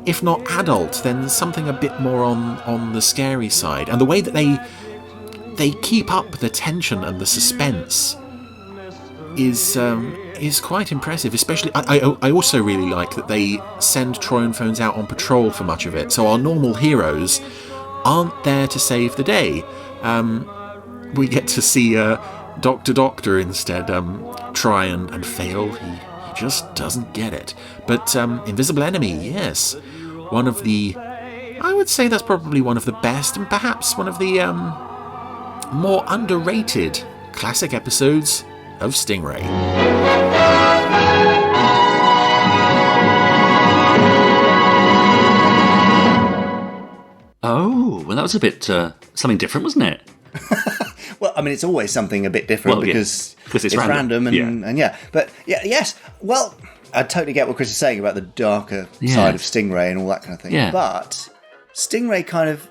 Speaker 3: if not adult, then something a bit more on the scary side. And the way that they keep up the tension and the suspense is quite impressive. Especially, I also really like that they send Troy and Phones out on patrol for much of it. So our normal heroes aren't there to save the day. We get to see Doctor instead try and fail. He just doesn't get it. But Invisible Enemy, yes, one of the, I would say that's probably one of the best and perhaps one of the more underrated classic episodes of Stingray.
Speaker 1: Oh, well, that was a bit something different, wasn't it?
Speaker 2: Well, I mean, it's always something a bit different because it's random and yeah. But yes, well, I totally get what Chris is saying about the darker side of Stingray and all that kind of thing.
Speaker 1: Yeah.
Speaker 2: But Stingray kind of...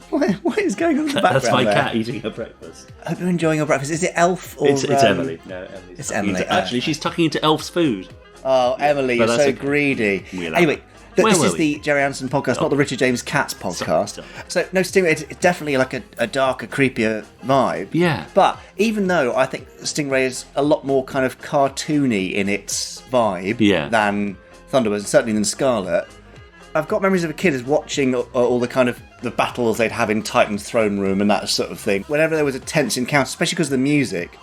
Speaker 2: What is going on in the background
Speaker 1: That's my
Speaker 2: there?
Speaker 1: cat eating her breakfast.
Speaker 2: I hope you're enjoying your breakfast. Is it Elf or...
Speaker 1: It's Emily. No, Emily's
Speaker 2: it's
Speaker 1: tucking
Speaker 2: Emily.
Speaker 1: Actually, she's tucking into Elf's food.
Speaker 2: Oh, Emily, you're so greedy. Anyway, this is the Gerry Anderson podcast, not the Richard James Katz podcast. So, no, Stingray, it's definitely like a darker, creepier vibe.
Speaker 1: Yeah.
Speaker 2: But even though I think Stingray is a lot more kind of cartoony in its vibe than Thunderbirds, and certainly than Scarlet, I've got memories of a kid as watching all the kind of the battles they'd have in Titan's throne room and that sort of thing. Whenever there was a tense encounter, especially because of the music,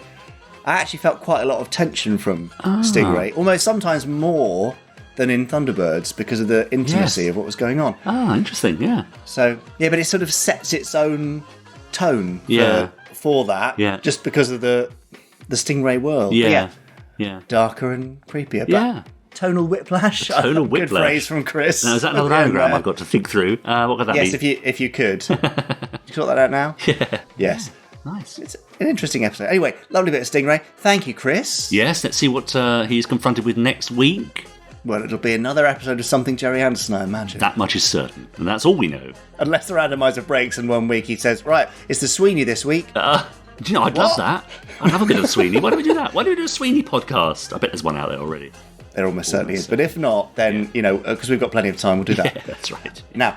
Speaker 2: I actually felt quite a lot of tension from Stingray, almost sometimes more than in Thunderbirds because of the intimacy of what was going on.
Speaker 1: Oh, interesting, yeah.
Speaker 2: So, yeah, but it sort of sets its own tone for that, just because of the Stingray world.
Speaker 1: Yeah.
Speaker 2: Darker and creepier. But tonal whiplash.
Speaker 1: Tonal whiplash.
Speaker 2: Good phrase from Chris.
Speaker 1: Now, is that another anagram I've got to think through? What could that be?
Speaker 2: Yes, if you could. You sort that out now?
Speaker 1: Yeah.
Speaker 2: Yes.
Speaker 1: Nice.
Speaker 2: It's an interesting episode. Anyway, lovely bit of Stingray. Thank you, Chris.
Speaker 1: Yes, let's see what he's confronted with next week.
Speaker 2: Well, it'll be another episode of something Gerry Anderson, I imagine.
Speaker 1: That much is certain, and that's all we know.
Speaker 2: Unless the randomiser breaks and 1 week he says, right, it's the Sweeney this week.
Speaker 1: Do you know, I'd love that. I'd love a bit of Sweeney. Why don't we do that? Why don't we do a Sweeney podcast? I bet there's one out there already.
Speaker 2: There almost certainly is. But if not, then, because we've got plenty of time, we'll do that.
Speaker 1: Yeah, that's right.
Speaker 2: Now,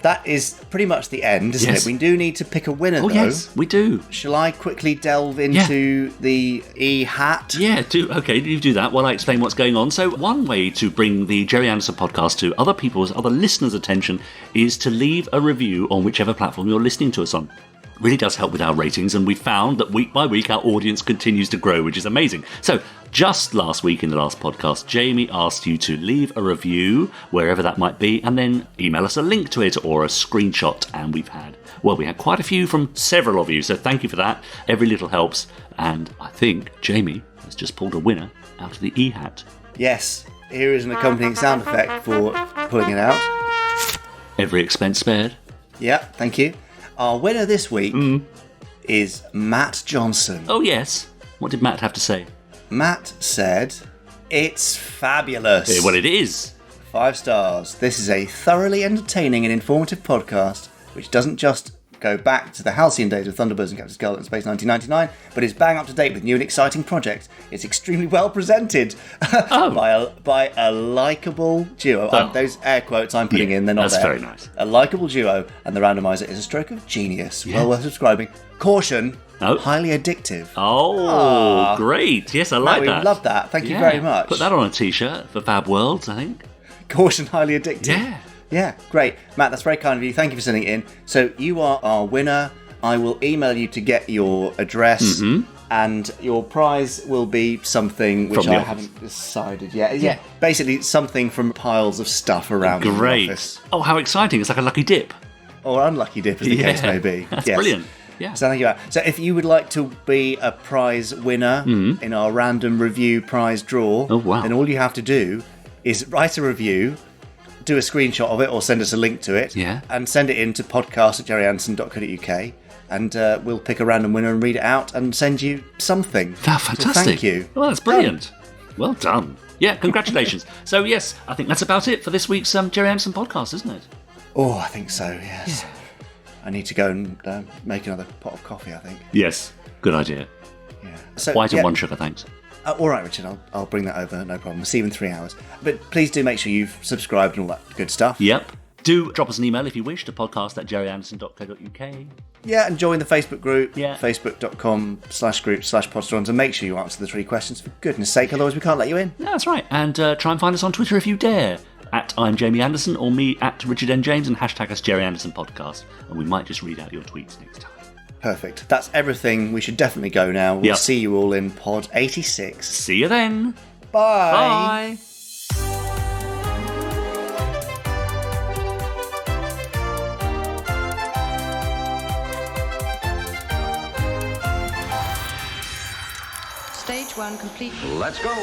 Speaker 2: that is pretty much the end, isn't it? We do need to pick a winner, though.
Speaker 1: Yes, we do.
Speaker 2: Shall I quickly delve into the E-hat?
Speaker 1: Yeah, do. Okay, you do that while I explain what's going on. So one way to bring the Gerry Anderson podcast to other listeners' attention is to leave a review on whichever platform you're listening to us on. Really does help with our ratings, and we found that week by week our audience continues to grow, which is amazing. So just last week in the last podcast, Jamie asked you to leave a review wherever that might be, and then email us a link to it or a screenshot, and we had quite a few from several of you, so thank you for that. Every little helps, and I think Jamie has just pulled a winner out of the E-hat.
Speaker 2: Yes, here is an accompanying sound effect for pulling it out.
Speaker 1: Every expense spared.
Speaker 2: Yeah, thank you. Our winner this week is Matt Johnson.
Speaker 1: Oh, yes. What did Matt have to say?
Speaker 2: Matt said, it's fabulous.
Speaker 1: Well, it is.
Speaker 2: 5 stars. This is a thoroughly entertaining and informative podcast which doesn't just go back to the halcyon days of Thunderbirds and Captain Scarlet in Space 1999, but is bang up to date with new and exciting projects. It's extremely well presented by a likeable duo. Those air quotes I'm putting in, they're not there.
Speaker 1: That's very nice.
Speaker 2: A likeable duo, and the randomizer is a stroke of genius. Well worth subscribing. Caution, highly addictive.
Speaker 1: Oh, great. Yes, I like that.
Speaker 2: We love that. Thank you very much.
Speaker 1: Put that on a t-shirt for Fab Worlds, I think.
Speaker 2: Caution, highly addictive.
Speaker 1: Yeah.
Speaker 2: Yeah, great. Matt, that's very kind of you. Thank you for sending it in. So you are our winner. I will email you to get your address, and your prize will be something which I haven't decided yet. Yeah, basically something from piles of stuff around the office.
Speaker 1: Oh, how exciting. It's like a lucky dip.
Speaker 2: Or unlucky dip, as the case may be.
Speaker 1: That's brilliant. Yeah.
Speaker 2: So thank you. So if you would like to be a prize winner in our random review prize draw, then all you have to do is write a review, do a screenshot of it or send us a link to it, and send it in to podcast@gerryanderson.co.uk, and we'll pick a random winner and read it out and send you something.
Speaker 1: That's fantastic.
Speaker 2: So thank you.
Speaker 1: Well, that's brilliant. Well done. Yeah, congratulations. So yes, I think that's about it for this week's Gerry Anderson podcast, isn't it?
Speaker 2: Oh, I think so, yes. Yeah. I need to go and make another pot of coffee, I think.
Speaker 1: Yes, good idea.
Speaker 2: Yeah. So,
Speaker 1: White and 1 sugar, thanks.
Speaker 2: All right, Richard, I'll bring that over, no problem. See you in 3 hours. But please do make sure you've subscribed and all that good stuff.
Speaker 1: Yep. Do drop us an email if you wish to podcast@gerryanderson.co.uk.
Speaker 2: Yeah, and join the Facebook group, facebook.com/group/Podsteron, and make sure you answer the 3 questions, for goodness sake, otherwise we can't let you in.
Speaker 1: Yeah, that's right. And try and find us on Twitter if you dare. @I'm Jamie Anderson, or me @Richard N. James, and hashtag us Gerry Anderson Podcast. And we might just read out your tweets next time.
Speaker 2: Perfect. That's everything. We should definitely go now. We'll see you all in Pod 86.
Speaker 1: See you then.
Speaker 2: Bye.
Speaker 1: Bye.
Speaker 7: Stage 1 complete.
Speaker 10: Let's go.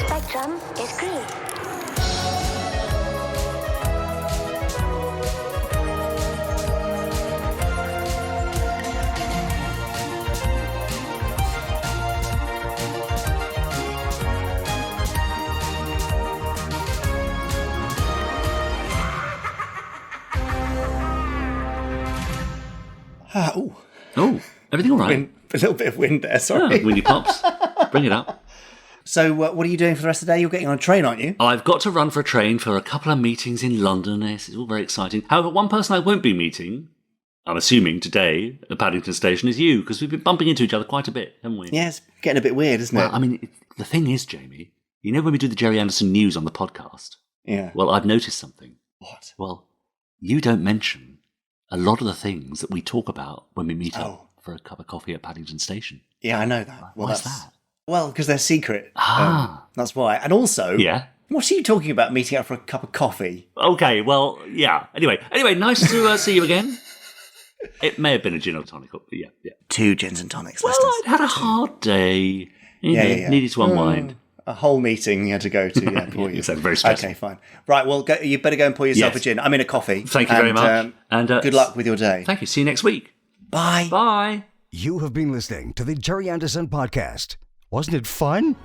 Speaker 13: Spectrum is green.
Speaker 1: Oh, everything all right?
Speaker 2: A little bit of wind there, sorry.
Speaker 1: Oh, windy pops. Bring it up.
Speaker 2: So what are you doing for the rest of the day? You're getting on a train, aren't you?
Speaker 1: I've got to run for a train for a couple of meetings in London. Yes, it's all very exciting. However, one person I won't be meeting, I'm assuming today at Paddington Station, is you, because we've been bumping into each other quite a bit, haven't we?
Speaker 2: Yeah, it's getting a bit weird, isn't it?
Speaker 1: Well, I mean, the thing is, Jamie, you know when we do the Gerry Anderson news on the podcast?
Speaker 2: Yeah.
Speaker 1: Well, I've noticed something.
Speaker 2: What?
Speaker 1: Well, you don't mention a lot of the things that we talk about when we meet up for a cup of coffee at Paddington Station.
Speaker 2: Yeah, I know that. Well,
Speaker 1: why's that?
Speaker 2: Well, because they're secret.
Speaker 1: Ah.
Speaker 2: That's why. And also, what are you talking about meeting up for a cup of coffee?
Speaker 1: Okay, well, yeah. Anyway, nice to see you again. It may have been a gin or tonic, but yeah.
Speaker 2: 2 gins and tonics.
Speaker 1: Well, I'd had a hard day. Needed to unwind.
Speaker 2: A whole meeting you had to go to, pour you.
Speaker 1: Very stressful.
Speaker 2: Okay, fine. Right, well, you better go and pour yourself a gin. I mean, a coffee.
Speaker 1: Thank you very much.
Speaker 2: And good luck with your day.
Speaker 1: Thank you. See you next week.
Speaker 2: Bye.
Speaker 1: Bye.
Speaker 13: You have been listening to the Gerry Anderson Podcast. Wasn't it fun?